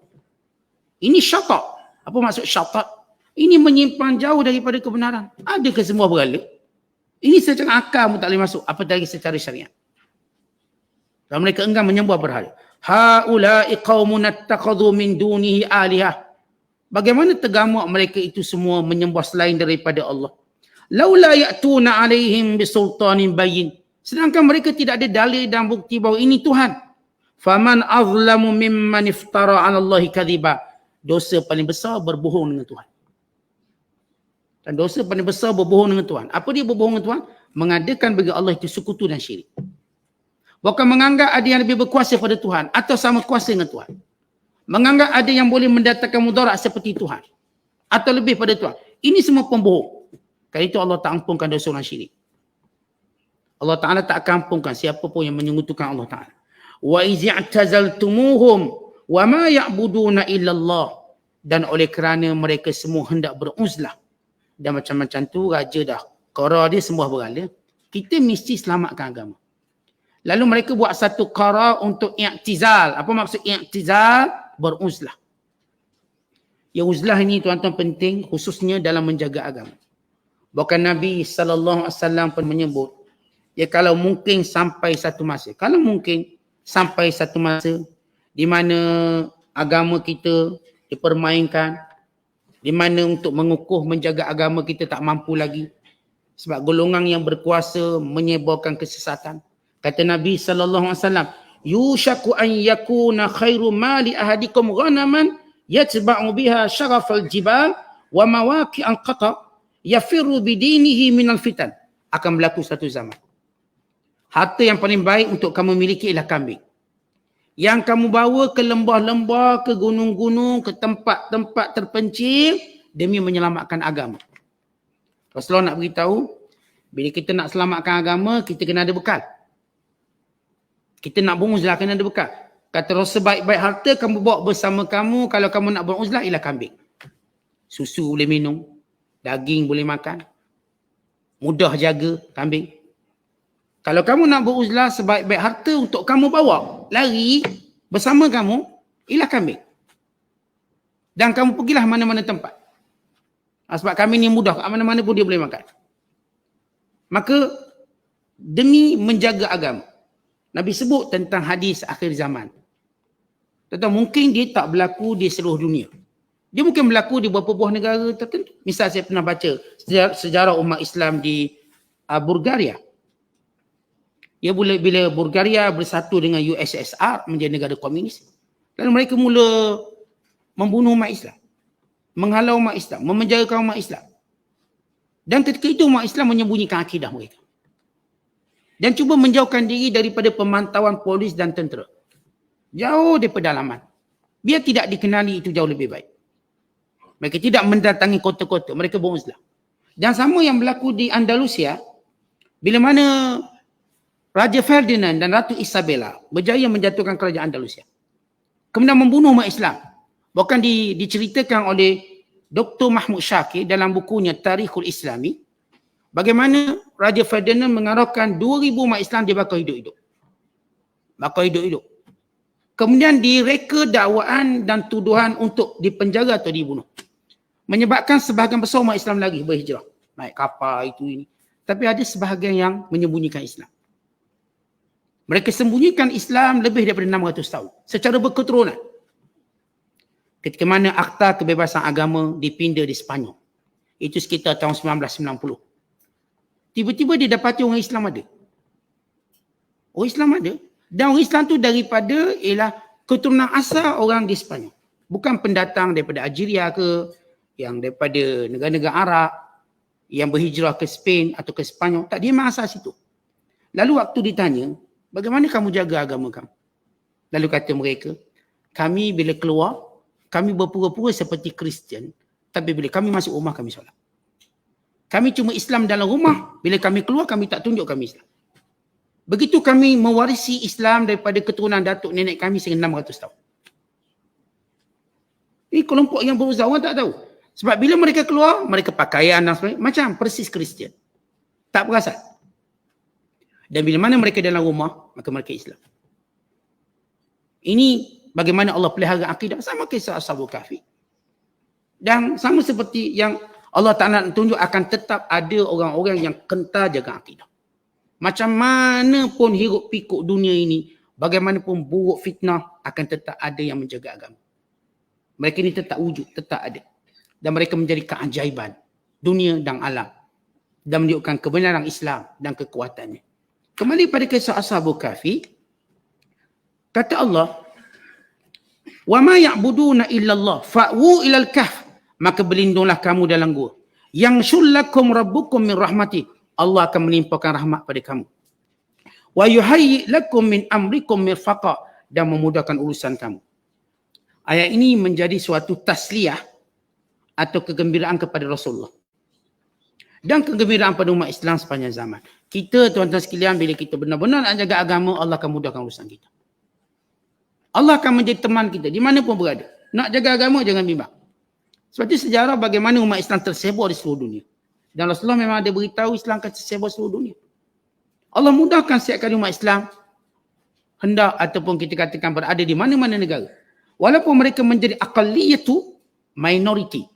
Ini syatat. Apa maksud syatat? Ini menyimpan jauh daripada kebenaran. Adakah semua berhala? Ini secara akal pun tak boleh masuk, apatah lagi secara syariat. Dan mereka enggan menyembah berhala. Haula'i qaumun attakhadhu min dunihi alihah. Bagaimana tergamak mereka itu semua menyembah selain daripada Allah. Laula ya'tuna alaihim bisultanin bayyin. Sedangkan mereka tidak ada dalil dan bukti bahawa ini Tuhan. Faman azlamu mimman iftara 'ala Allahi kadhiba. Dosa paling besar berbohong dengan Tuhan. Dan dosa paling besar berbohong dengan Tuhan. Apa dia berbohong dengan Tuhan? Mengadakan bagi Allah itu sekutu dan syirik. Bukan menganggap ada yang lebih berkuasa pada Tuhan atau sama kuasa dengan Tuhan. Menganggap ada yang boleh mendatangkan mudarat seperti Tuhan atau lebih pada Tuhan. Ini semua pembohong. Kerana itu Allah tak ampunkan dosa orang syirik. Allah Ta'ala tak akan ampunkan siapa pun yang menyekutukan Allah Ta'ala. Wa iz'tazaltumuhum wa ma ya'buduna illallah. Dan oleh kerana mereka semua hendak beruzlah. Dan macam-macam tu raja dah qara dia sembah berhala. Kita mesti selamatkan agama. Lalu mereka buat satu qara untuk i'tizal. Apa maksud i'tizal? Beruzlah. Ya, uzlah ini tuan-tuan penting khususnya dalam menjaga agama. Bahkan Nabi SAW pun menyebut, ya kalau mungkin sampai satu masa, kalau mungkin sampai satu masa di mana agama kita dipermainkan, di mana untuk mengukuh menjaga agama kita tak mampu lagi sebab golongan yang berkuasa menyebarkan kesesatan. Kata Nabi SAW, yushaku an yakuna khairu mali ahadikum ghanaman yatba'u biha syarafal jibal wa mawaqi'al qata yafirru bidinihi minal fitan. Akan berlaku satu zaman. Harta yang paling baik untuk kamu miliki ialah kambing. Yang kamu bawa ke lembah-lembah, ke gunung-gunung, ke tempat-tempat terpencil demi menyelamatkan agama. Rasulullah nak beritahu, bila kita nak selamatkan agama, kita kena ada bekal. Kita nak beruzlah kena ada bekal. Kata Rasul, sebaik-baik harta kamu bawa bersama kamu, kalau kamu nak beruzlah ialah kambing. Susu boleh minum, daging boleh makan. Mudah jaga kambing. Kalau kamu nak beruzlah, sebaik-baik harta untuk kamu bawa, lari bersama kamu, ialah kambing. Dan kamu pergilah mana-mana tempat. Sebab kambing ni mudah, kat mana-mana pun dia boleh makan. Maka, demi menjaga agama, Nabi sebut tentang hadis akhir zaman. Tentang mungkin dia tak berlaku di seluruh dunia. Dia mungkin berlaku di beberapa buah negara tertentu. Misal saya pernah baca sejarah umat Islam di Bulgaria. Ya, bila Bulgaria bersatu dengan USSR menjadi negara komunis, lalu mereka mula membunuh umat Islam, menghalau umat Islam, memenjarakan umat Islam. Dan ketika itu umat Islam menyembunyikan akidah mereka. Dan cuba menjauhkan diri daripada pemantauan polis dan tentera. Jauh di pedalaman. Biar tidak dikenali itu jauh lebih baik. Mereka tidak mendatangi kota-kota. Mereka beruzlah. Dan sama yang berlaku di Andalusia. Bila mana Raja Ferdinand dan Ratu Isabella berjaya menjatuhkan kerajaan Andalusia, kemudian membunuh umat Islam. Bahkan diceritakan oleh Dr. Mahmud Syakir dalam bukunya Tarikhul Islami, bagaimana Raja Ferdinand mengarahkan 2,000 umat Islam dibakar hidup-hidup. Bakar hidup-hidup. Kemudian direka dakwaan dan tuduhan untuk dipenjara atau dibunuh. Menyebabkan sebahagian besar umat Islam lagi berhijrah. Naik kapal itu ini. Tapi ada sebahagian yang menyembunyikan Islam. Mereka sembunyikan Islam lebih daripada 600 tahun. Secara berketurunan. Ketika mana Akta Kebebasan Agama dipinda di Sepanyol. Itu sekitar tahun 1990. Tiba-tiba didapati orang Islam ada. Orang Islam ada. Dan orang Islam tu daripada ialah keturunan asal orang di Sepanyol. Bukan pendatang daripada Algeria ke, yang daripada negara-negara Arab, yang berhijrah ke Spain atau ke Sepanyol. Tak, dia memang asal situ. Lalu waktu ditanya, bagaimana kamu jaga agama kamu? Lalu kata mereka, kami bila keluar, kami berpura-pura seperti Kristian, tapi bila kami masuk rumah, kami solat. Kami cuma Islam dalam rumah, bila kami keluar, kami tak tunjuk kami Islam. Begitu kami mewarisi Islam daripada keturunan datuk nenek kami sehingga 600 tahun. Ini kelompok yang berusaha, orang tak tahu. Sebab bila mereka keluar, mereka pakaian dan sebagainya, macam persis Kristian. Tak perasan. Dan bila mana mereka dalam rumah, maka mereka Islam. Ini bagaimana Allah pelihara akidah. Sama kisah Ashabul Kahfi. Dan sama seperti yang Allah Ta'ala tunjuk akan tetap ada orang-orang yang kental jaga akidah. Macam mana pun hiruk pikuk dunia ini, bagaimanapun buruk fitnah, akan tetap ada yang menjaga agama. Mereka ini tetap wujud, tetap ada. Dan mereka menjadi keajaiban dunia dan alam. Dan menunjukkan kebenaran Islam dan kekuatannya. Kembali pada kisah Ashabul Kahfi, kata Allah, wa ma ya'buduna illallah fa'wu ilal kahf, maka berlindunglah kamu dalam gua. Yang syullakum rabbukum min rahmati, Allah akan melimpahkan rahmat pada kamu. Wa yuhayyi lakum min amrikum mirfaqa, dan memudahkan urusan kamu. Ayat ini menjadi suatu tasliyah atau kegembiraan kepada Rasulullah. Dan kegembiraan pada umat Islam sepanjang zaman. Kita tuan-tuan sekalian, bila kita benar-benar nak jaga agama, Allah akan mudahkan urusan kita. Allah akan menjadi teman kita di mana pun berada. Nak jaga agama, jangan bimbang. Sebab itu sejarah bagaimana umat Islam tersebar di seluruh dunia. Dan Rasulullah memang ada beritahu Islam akan tersebar seluruh dunia. Allah mudahkan setiap kali umat Islam hendak ataupun kita katakan berada di mana-mana negara. Walaupun mereka menjadi aqalliyatu, minority.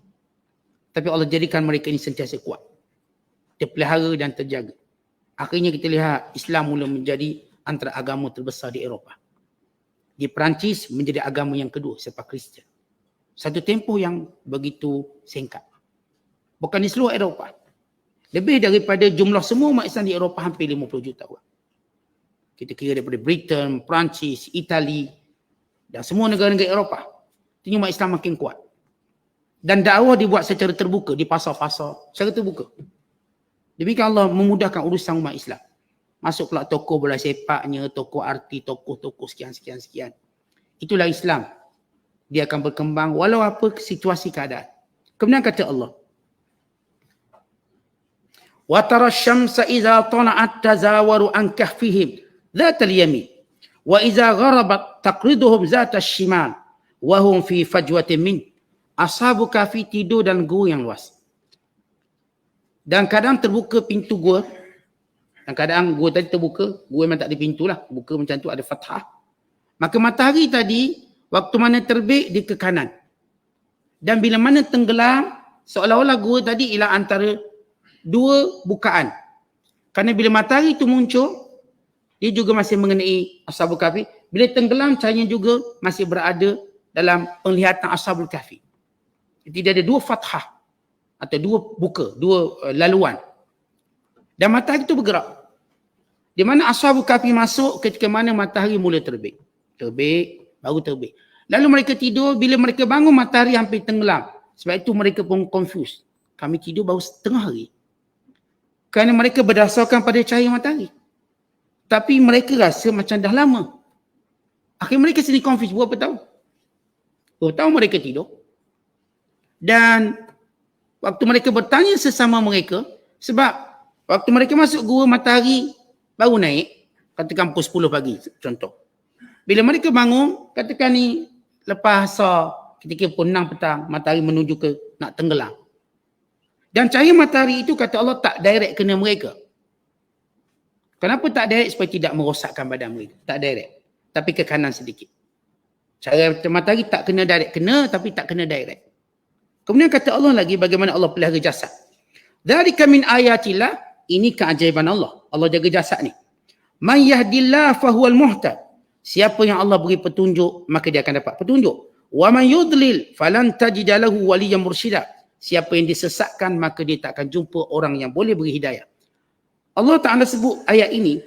Tapi Allah jadikan mereka ini sentiasa kuat. Terpelihara dan terjaga. Akhirnya kita lihat Islam mula menjadi antara agama terbesar di Eropah. Di Perancis menjadi agama yang kedua selepas Kristian. Satu tempoh yang begitu singkat. Bukan di seluruh Eropah. Lebih daripada jumlah semua umat Islam di Eropah hampir 50 juta orang. Kita kira daripada Britain, Perancis, Itali dan semua negara-negara Eropah. Ini umat Islam makin kuat. Dan dakwah dibuat secara terbuka di pasar-pasar, secara terbuka. Demikian Allah memudahkan urusan umat Islam. Masuk pula tokoh bola sepaknya, tokoh arti, tokoh-tokoh sekian. Itulah Islam. Dia akan berkembang walau apa situasi keadaan. Kemudian kata Allah, wa tara syamsa idza tala'at tazawaru an kahfihim dhatal yamin wa idza gharabat taqriduhum dhatal shimal wa hum fi fajwatin min. Ashabul Kahfi tidur dalam gua yang luas. Dan kadang terbuka pintu gua. Dan kadang gua tadi terbuka, gua memang tak ada pintu lah. Buka macam tu ada fathah. Maka matahari tadi, waktu mana terbit dia ke kanan. Dan bila mana tenggelam, seolah-olah gua tadi ialah antara dua bukaan. Kerana bila matahari itu muncul, dia juga masih mengenai Ashabul Kahfi. Bila tenggelam, cahayanya juga masih berada dalam penglihatan Ashabul Kahfi. Jadi dia ada dua fathah atau dua buka, dua laluan. Dan matahari itu bergerak. Di mana Ashabul Kahfi masuk ketika mana matahari mula terbit. Terbit, baru terbit. Lalu mereka tidur, bila mereka bangun matahari hampir tenggelam. Sebab itu mereka pun confused. Kami tidur baru setengah hari. Kerana mereka berdasarkan pada cahaya matahari. Tapi mereka rasa macam dah lama. Akhirnya mereka sendiri confused. Berapa tahun? Berapa tahun mereka tidur? Dan waktu mereka bertanya sesama mereka, sebab Waktu mereka masuk gua, matahari baru naik, katakan pukul 10 pagi contoh. Bila mereka bangun, katakan ni lepas asar, ketika pukul 6 petang, matahari menuju ke nak tenggelam. Dan cahaya matahari itu kata Allah tak direct kena mereka. Kenapa tak direct? Supaya tidak merosakkan badan mereka. Tak direct. Tapi ke kanan sedikit. Cahaya matahari tak kena direct. Kena tapi tak kena direct. Kemudian kata Allah lagi bagaimana Allah pelihara jasad. Dzalika min ayatillah. Ini keajaiban Allah. Allah jaga jasad ni. Man yahdillah fahuwal muhtad. Siapa yang Allah beri petunjuk, maka dia akan dapat petunjuk. Wa man yudlil falan tajida lahu waliyyan mursyida. Siapa yang disesatkan, maka dia tak akan jumpa orang yang boleh beri hidayah. Allah Ta'ala sebut ayat ini,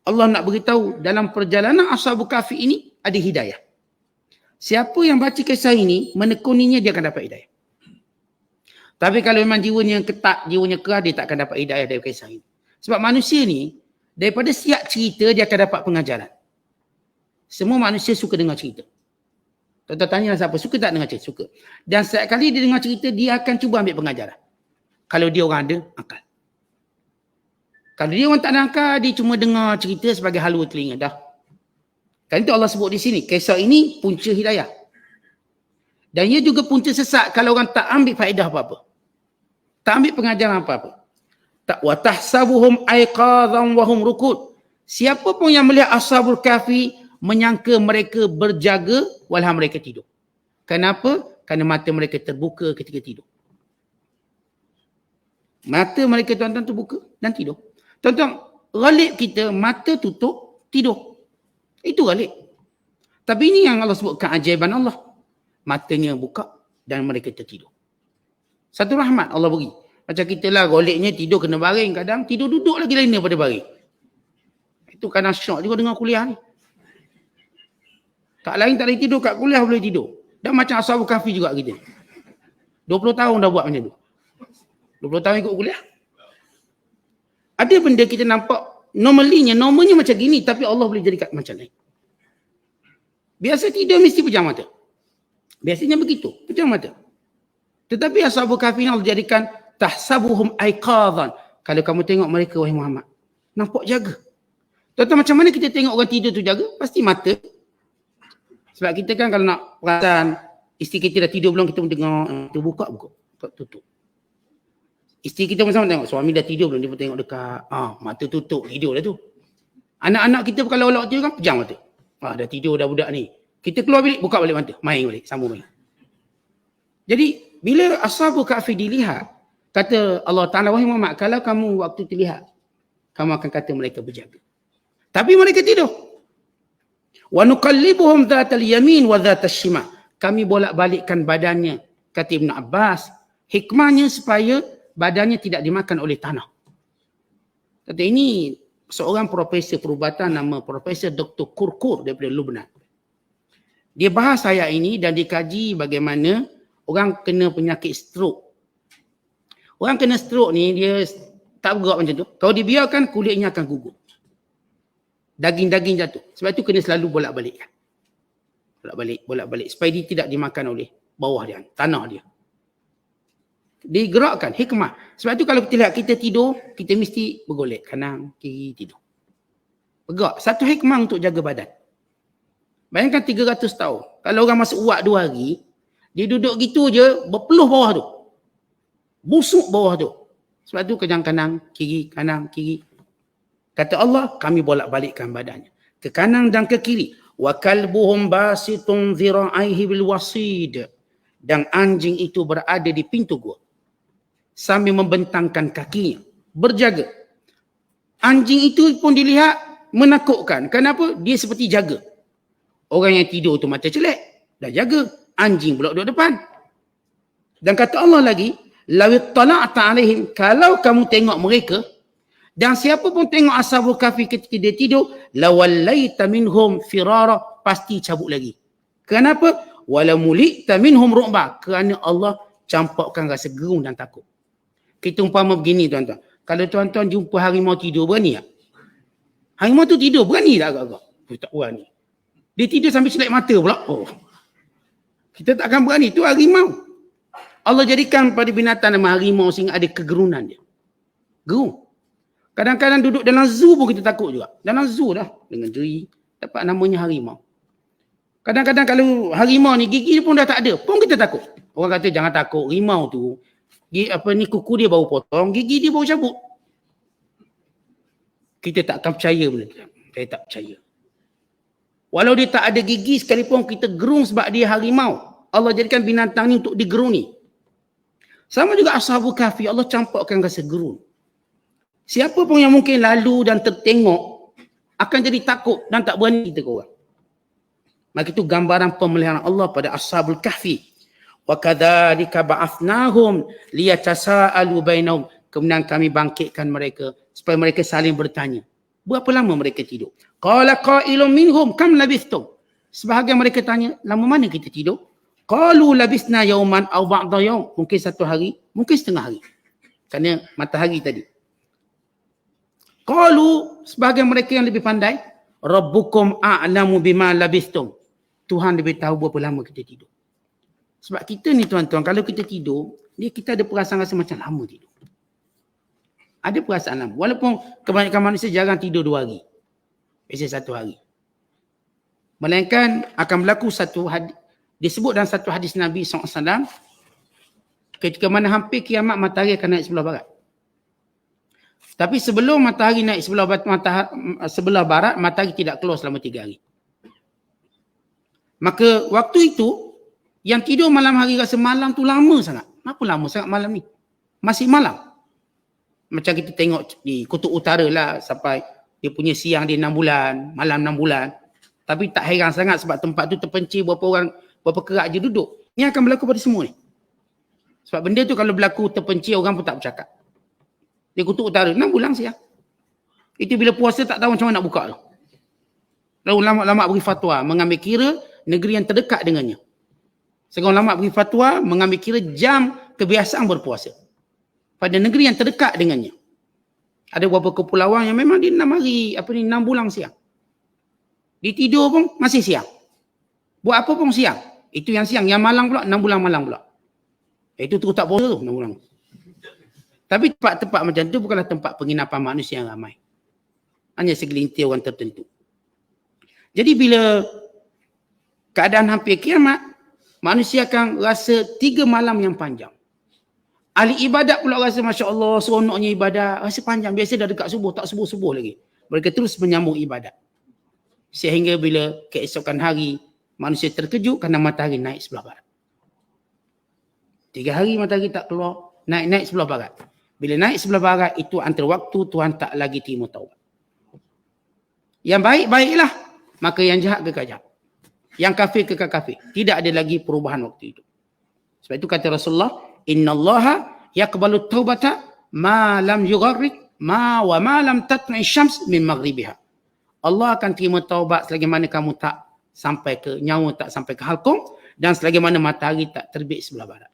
Allah nak beritahu dalam perjalanan Ashabul Kahfi ini ada hidayah. Siapa yang baca kisah ini, menekuninya, dia akan dapat hidayah. Tapi kalau memang jiwanya ketat, jiwanya keras, dia tak akan dapat hidayah dari kisah ini. Sebab manusia ni, daripada siap cerita, dia akan dapat pengajaran. Semua manusia suka dengar cerita. Tuan-tuan tanya siapa, suka tak dengar cerita? Suka. Dan setiap kali dia dengar cerita, dia akan cuba ambil pengajaran. Kalau dia orang ada akal. Kalau dia orang tak ada akal, dia cuma dengar cerita sebagai halua telinga. Dah. Kan itu Allah sebut di sini. Kisah ini punca hidayah. Dan ia juga punca sesat kalau orang tak ambil faedah apa-apa. Tak ambil pengajaran apa-apa. Tak wa tahsabuhum aiqadhan wa hum rukud. Siapa pun yang melihat Ashabul Kahfi menyangka mereka berjaga walhal mereka tidur. Kenapa? Kerana mata mereka terbuka ketika tidur. Mata mereka tuan-tuan terbuka dan tidur. Tuan-tuan, ghalib kita mata tutup tidur. Itu ghalib. Tapi ini yang Allah sebut keajaiban Allah. Matanya buka dan mereka tertidur. Satu rahmat Allah beri. Macam kita lah goleknya tidur kena baring, kadang tidur duduk lagi lain daripada baring. Itu kadang syok juga dengan kuliah ni. Tak lain tak boleh tidur, kat kuliah boleh tidur. Dan macam Ashabul Kahfi juga kita. 20 tahun dah buat macam tu. 20 tahun ikut kuliah. Ada benda kita nampak normalnya macam gini, tapi Allah boleh jadikan macam lain. Biasa tidur mesti pejam mata. Biasanya begitu, pejam mata. Tetapi Ashabul Kahfi Allah jadikan tahsabuhum aiqadhan. Kalau kamu tengok mereka wahai Muhammad, nampak jaga. Tuan-tuan, macam mana kita tengok orang tidur tu jaga? Pasti mata. Sebab kita kan kalau nak perasan isteri kita dah tidur belum, kita pun tengok buka, tutup. Isteri kita pun sama tengok, suami dah tidur belum, dia pun tengok dekat. Mata tutup, tidur dah tu. Anak-anak kita kalau awak tidur kan pejam mata. Dah tidur dah budak ni. Kita keluar bilik, buka balik mata, main balik, sambung main. Jadi bila Ashabul Kahfi dilihat, kata Allah Ta'ala, wahai Muhammad, kalau kamu waktu terlihat, kamu akan kata mereka berjaga. Tapi mereka tidur. Wa nuqallibuhum dhatal yamin wa dhatal shimal. Kami bolak-balikkan badannya, kata Ibn Abbas. Hikmahnya supaya badannya tidak dimakan oleh tanah. Kata ini seorang profesor perubatan nama Profesor Dr. Kurkur daripada Lubnan. Dia bahas ayat ini dan dikaji bagaimana orang kena penyakit stroke. Orang kena stroke ni dia tak bergerak macam tu. Kalau dibiarkan kulitnya akan gugur. Daging-daging jatuh. Sebab itu kena selalu bolak-balik. Bolak-balik. Supaya dia tidak dimakan oleh bawah dia, tanah dia. Digerakkan, hikmah. Sebab itu kalau kita lihat kita tidur, kita mesti bergolek. Kanan, kiri, tidur. Bergerak. Satu hikmah untuk jaga badan. Bayangkan 300 tahun. Kalau orang masuk uak 2 hari, dia duduk gitu je, berpeluh bawah tu. Busuk bawah tu. Sebab tu kejang kanan, kiri. Kata Allah, kami bolak-balikkan badannya. Ke kanan dan ke kiri. Wa kalbuhum basitun dhira'aihi bil wasid. Dan anjing itu berada di pintu gua. Sambil membentangkan kakinya. Berjaga. Anjing itu pun dilihat menakutkan. Kenapa? Dia seperti jaga. Orang yang tidur tu mata celek. Dah jaga. Anjing pula duduk depan. Dan kata Allah lagi, lawit tala'ta alaihim. Kalau kamu tengok mereka, dan siapa pun tengok Ashabul Kahfi ketika dia tidur, lawallaita minhum firara, pasti cabut lagi. Kenapa? Wala mulita minhum ru'ba, kerana Allah campakkan rasa gerung dan takut. Kita umpama begini tuan-tuan. Kalau tuan-tuan jumpa harimau tidur, berani tak? Harimau tu tidur, berani tak agak-agak? Tak berani. Dia tidur sambil selek mata pula. Kita tak akan berani. Itu harimau. Allah jadikan pada binatang nama harimau sehingga ada kegerunan dia. Gerung. Kadang-kadang duduk dalam zoo pun kita takut juga. Dalam zoo dah dengan diri dapat namanya harimau. Kadang-kadang kalau harimau ni gigi pun dah tak ada, pun kita takut. Orang kata jangan takut, harimau tu kuku dia baru potong, gigi dia baru cabut. Kita tak akan percaya benda tu. Saya tak percaya. Walau dia tak ada gigi sekalipun kita gerung sebab dia harimau. Allah jadikan binatang ni untuk digeruni. Sama juga Ashabul Kahfi, Allah campakkan rasa gerun. Siapa pun yang mungkin lalu dan tertengok akan jadi takut dan tak berani kita ke orang. Maka itu gambaran pemeliharaan Allah pada Ashabul Kahfi. Wa kadzalika ba'athnahum liyatasaalu bainahum. Kemudian kami bangkitkan mereka supaya mereka saling bertanya. Berapa lama mereka tidur? Qala qailun minhum kam labithtum. Sebahagian mereka tanya, lama mana kita tidur? Qalu labisna yawman aw ba'da yawm. Mungkin satu hari, mungkin setengah hari. Kerana matahari tadi. Qalu, sebahagian mereka yang lebih pandai, Rabbukum a'lamu bima labithtum. Tuhan lebih tahu berapa lama kita tidur. Sebab kita ni tuan-tuan, kalau kita tidur, kita ada perasaan rasa macam lama tidur. Ada perasaan lama. Walaupun kebanyakan manusia jarang tidur 2 hari. Biasa 1 hari. Melainkan akan berlaku satu hadis, disebut dalam satu hadis Nabi SAW, ketika mana hampir kiamat matahari akan naik sebelah barat. Tapi sebelum matahari naik sebelah barat, matahari tidak keluar selama 3 hari. Maka waktu itu, yang tidur malam hari rasa malam tu lama sangat. Kenapa lama sangat malam ni? Masih malam. Macam kita tengok di kutub utara lah sampai dia punya siang dia 6 bulan, malam 6 bulan. Tapi tak heran sangat sebab tempat tu terpencil berapa kerak je duduk. Ini akan berlaku pada semua ni. Sebab benda tu kalau berlaku terpencil orang pun tak bercakap. Di kutub utara 6 bulan siang. Itu bila puasa tak tahu macam mana nak buka tu. Lalu ulama-ulama beri fatwa mengambil kira negeri yang terdekat dengannya. Sekarang ulama beri fatwa mengambil kira jam kebiasaan berpuasa pada negeri yang terdekat dengannya. Ada beberapa kepulauan yang memang di 6 hari, 6 bulan siang. Di tidur pun masih siang. Buat apa pun siang. Itu yang siang. Yang malam pula 6 bulan malam pula. Itu terus tak puasa tu 6 bulan. Tapi tempat-tempat macam tu bukanlah tempat penginapan manusia yang ramai. Hanya segelintir orang tertentu. Jadi bila keadaan hampir kiamat, manusia akan rasa 3 malam yang panjang. Ahli ibadat pula rasa Masya Allah, seronoknya ibadat, rasa panjang. Biasa dah dekat subuh, tak subuh-subuh lagi. Mereka terus menyambung ibadat. Sehingga bila keesokan hari, manusia terkejut kerana matahari naik sebelah barat. 3 hari matahari tak keluar, naik sebelah barat. Bila naik sebelah barat, itu antara waktu Tuhan tak lagi terima taubat. Yang baik, baiklah. Maka yang jahat kekal jahat. Yang kafir kekal kafir. Tidak ada lagi perubahan waktu itu. Sebab itu kata Rasulullah, Innallaha yaqbalu taubata ma lam yugharrik ma lam tatlu'i syams min maghribiha. Allah akan terima taubat selagi mana kamu tak sampai ke nyawa, tak sampai ke halqum, dan selagi mana matahari tak terbit sebelah barat.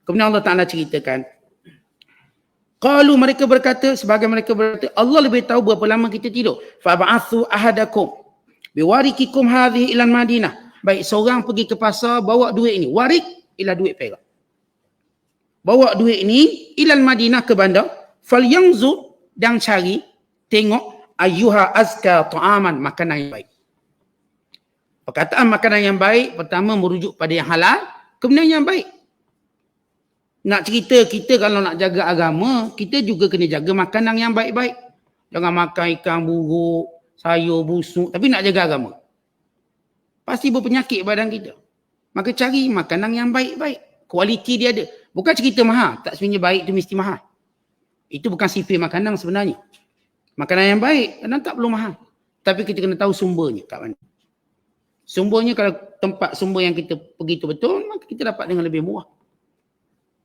Kemudian Allah Ta'ala ceritakan, qalu, mereka berkata, sebagai mereka berkata, Allah lebih tahu berapa lama kita tidur. Fab'athu ahadakum biwarikikum hadhihi ilan Madinah. Baik, seorang pergi ke pasar, bawa duit ini. Warik ialah duit perak. Bawa duit ini ilan Madinah ke bandar. Falyanzur, dan cari, tengok, ayyuha azka ta'aman, makanan yang baik. Perkataan makanan yang baik, pertama merujuk pada yang halal, kemudian yang baik. Nak cerita kita kalau nak jaga agama, kita juga kena jaga makanan yang baik-baik. Jangan makan ikan buruk, sayur busuk, tapi nak jaga agama. Pasti berpenyakit badan kita. Maka cari makanan yang baik-baik. Kualiti dia ada. Bukan cerita mahal. Tak sebenarnya baik tu mesti mahal. Itu bukan sifat makanan sebenarnya. Makanan yang baik kadang tak perlu mahal. Tapi kita kena tahu sumbernya kat mana. Sumbernya kalau tempat sumber yang kita pergi tu betul, maka kita dapat dengan lebih murah.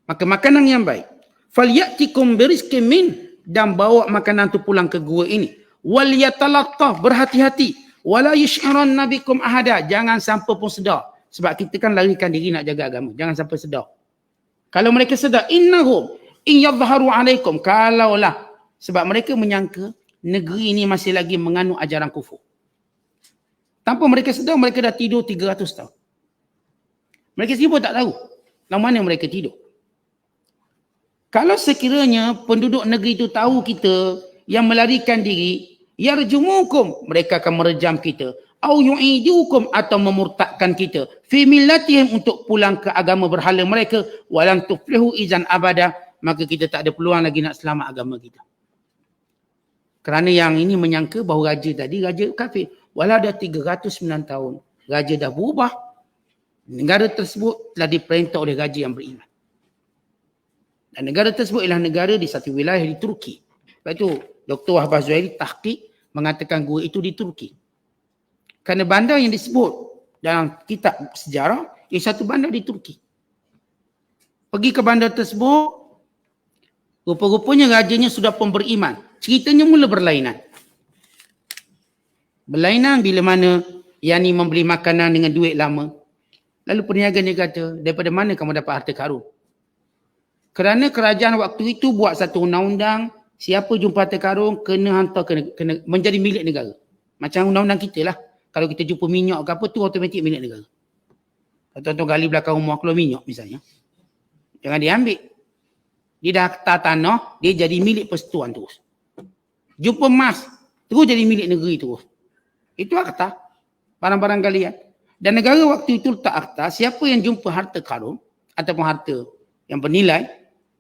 Maka makanan yang baik. Falyatikum birizqin min, dan bawa makanan tu pulang ke gua ini. Wal yatalattaf, berhati-hati. Wala yush'iranna bikum ahada, jangan sampai pun sedar. Sebab kita kan larikan diri nak jaga agama. Jangan sampai sedar. Kalau mereka sedar, innahum in yadhharu alaikum, kalaulah, sebab mereka menyangka negeri ini masih lagi menganut ajaran kufur. Tanpa mereka sedar, mereka dah tidur 300 tahun. Mereka sendiri pun tak tahu dalam mana mereka tidur. Kalau sekiranya penduduk negeri itu tahu kita yang melarikan diri, yarjumukum, mereka akan merejam kita, au yu'idukum, atau memurtadkan kita, fi millatihim, untuk pulang ke agama berhala mereka, walan tuflihu izan abada, maka kita tak ada peluang lagi nak selamat agama kita. Kerana yang ini menyangka bahawa raja tadi raja kafir. Walau dah 309 tahun, raja dah berubah. Negara tersebut telah diperintah oleh raja yang beriman. Dan negara tersebut ialah negara di satu wilayah di Turki. Sebab itu Dr. Wahbah Zuhairi tahqiq mengatakan gua itu di Turki. Kerana bandar yang disebut dalam kitab sejarah ialah satu bandar di Turki. Pergi ke bandar tersebut, rupa-rupanya rajanya sudah pun beriman. Ceritanya mula berlainan. Berlainan bila mana yang ni membeli makanan dengan duit lama. Lalu peniaga ni kata, daripada mana kamu dapat harta karun? Kerana kerajaan waktu itu buat satu undang-undang, siapa jumpa harta karun kena hantar, kena menjadi milik negara. Macam undang-undang kita lah. Kalau kita jumpa minyak ke apa tu automatik milik negara. Kalau tuan-tuan gali belakang rumah keluar minyak misalnya, jangan diambil. Dia dah akta tanah, dia jadi milik persekutuan terus. Jumpa emas, terus jadi milik negeri terus. Itu akta, barang-barang galian. Dan negara waktu itu letak akta, siapa yang jumpa harta karun ataupun harta yang bernilai,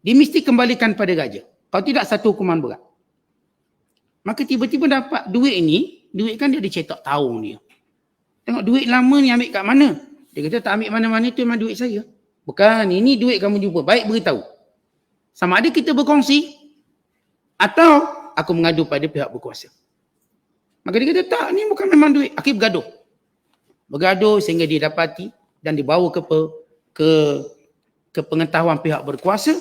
dia mesti kembalikan pada raja. Kalau tidak, satu hukuman berat. Maka tiba-tiba dapat duit ni, duit kan dia dicetak tahun dia. Tengok duit lama ni ambil kat mana? Dia kata tak ambil mana-mana, itu memang duit saya. Bukan, ini duit kamu jumpa. Baik beritahu. Sama ada kita berkongsi atau aku mengadu pada pihak berkuasa. Maka dia kata tak, ni bukan memang duit. Akhir bergaduh. Bergaduh sehingga didapati dan dibawa ke pengetahuan pihak berkuasa.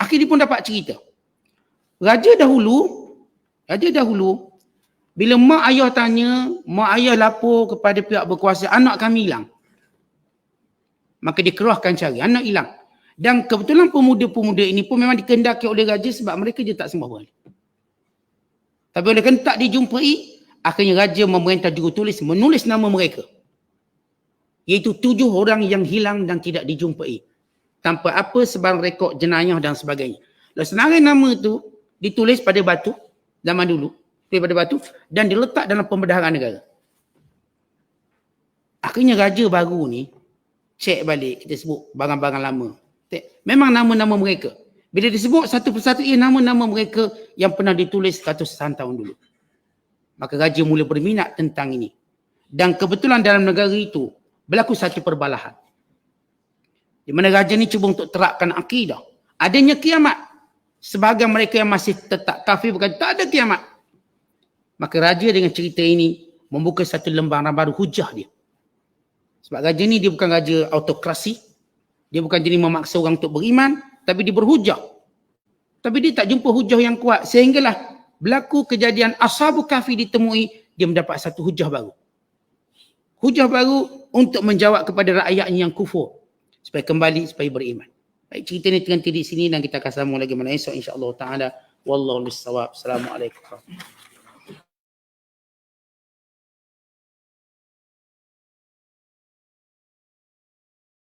Akhir dia pun dapat cerita. Raja dahulu, bila mak ayah tanya, mak ayah lapor kepada pihak berkuasa, anak kami hilang. Maka dia kerahkan cari, anak hilang. Dan kebetulan pemuda-pemuda ini pun memang dikehendaki oleh raja sebab mereka je tak sembah berhala. Tapi oleh kerana tak dijumpai, akhirnya raja memerintah jurutulis menulis nama mereka. Iaitu 7 orang yang hilang dan tidak dijumpai. Tanpa apa sebarang rekod jenayah dan sebagainya. Lalu senarai nama tu ditulis pada batu, zaman dulu, pada batu, dan diletak dalam pembendaharaan negara. Akhirnya raja baru ni cek balik, kita sebut barang-barang lama. Memang nama-nama mereka. Bila disebut satu persatu, ia nama-nama mereka yang pernah ditulis ratusan tahun dulu. Maka raja mula berminat tentang ini. Dan kebetulan dalam negara itu berlaku satu perbalahan. Di mana raja ni cuba untuk terapkan akidah. Adanya kiamat. Sebahagian mereka yang masih tetap kafir berkata tak ada kiamat. Maka raja dengan cerita ini membuka satu lembaran baru hujah dia. Sebab raja ni dia bukan raja autokrasi. Dia bukan jenis memaksa orang untuk beriman, tapi dia berhujah. Tapi dia tak jumpa hujah yang kuat. Sehinggalah berlaku kejadian Ashabul Kahfi ditemui, dia mendapat satu hujah baru. Hujah baru untuk menjawab kepada rakyatnya yang kufur. Supaya kembali, supaya beriman. Baik, cerita ni terhenti di sini dan kita akan sambung lagi mana esok insya-Allah taala. Wallahu a'lam. Assalamualaikum.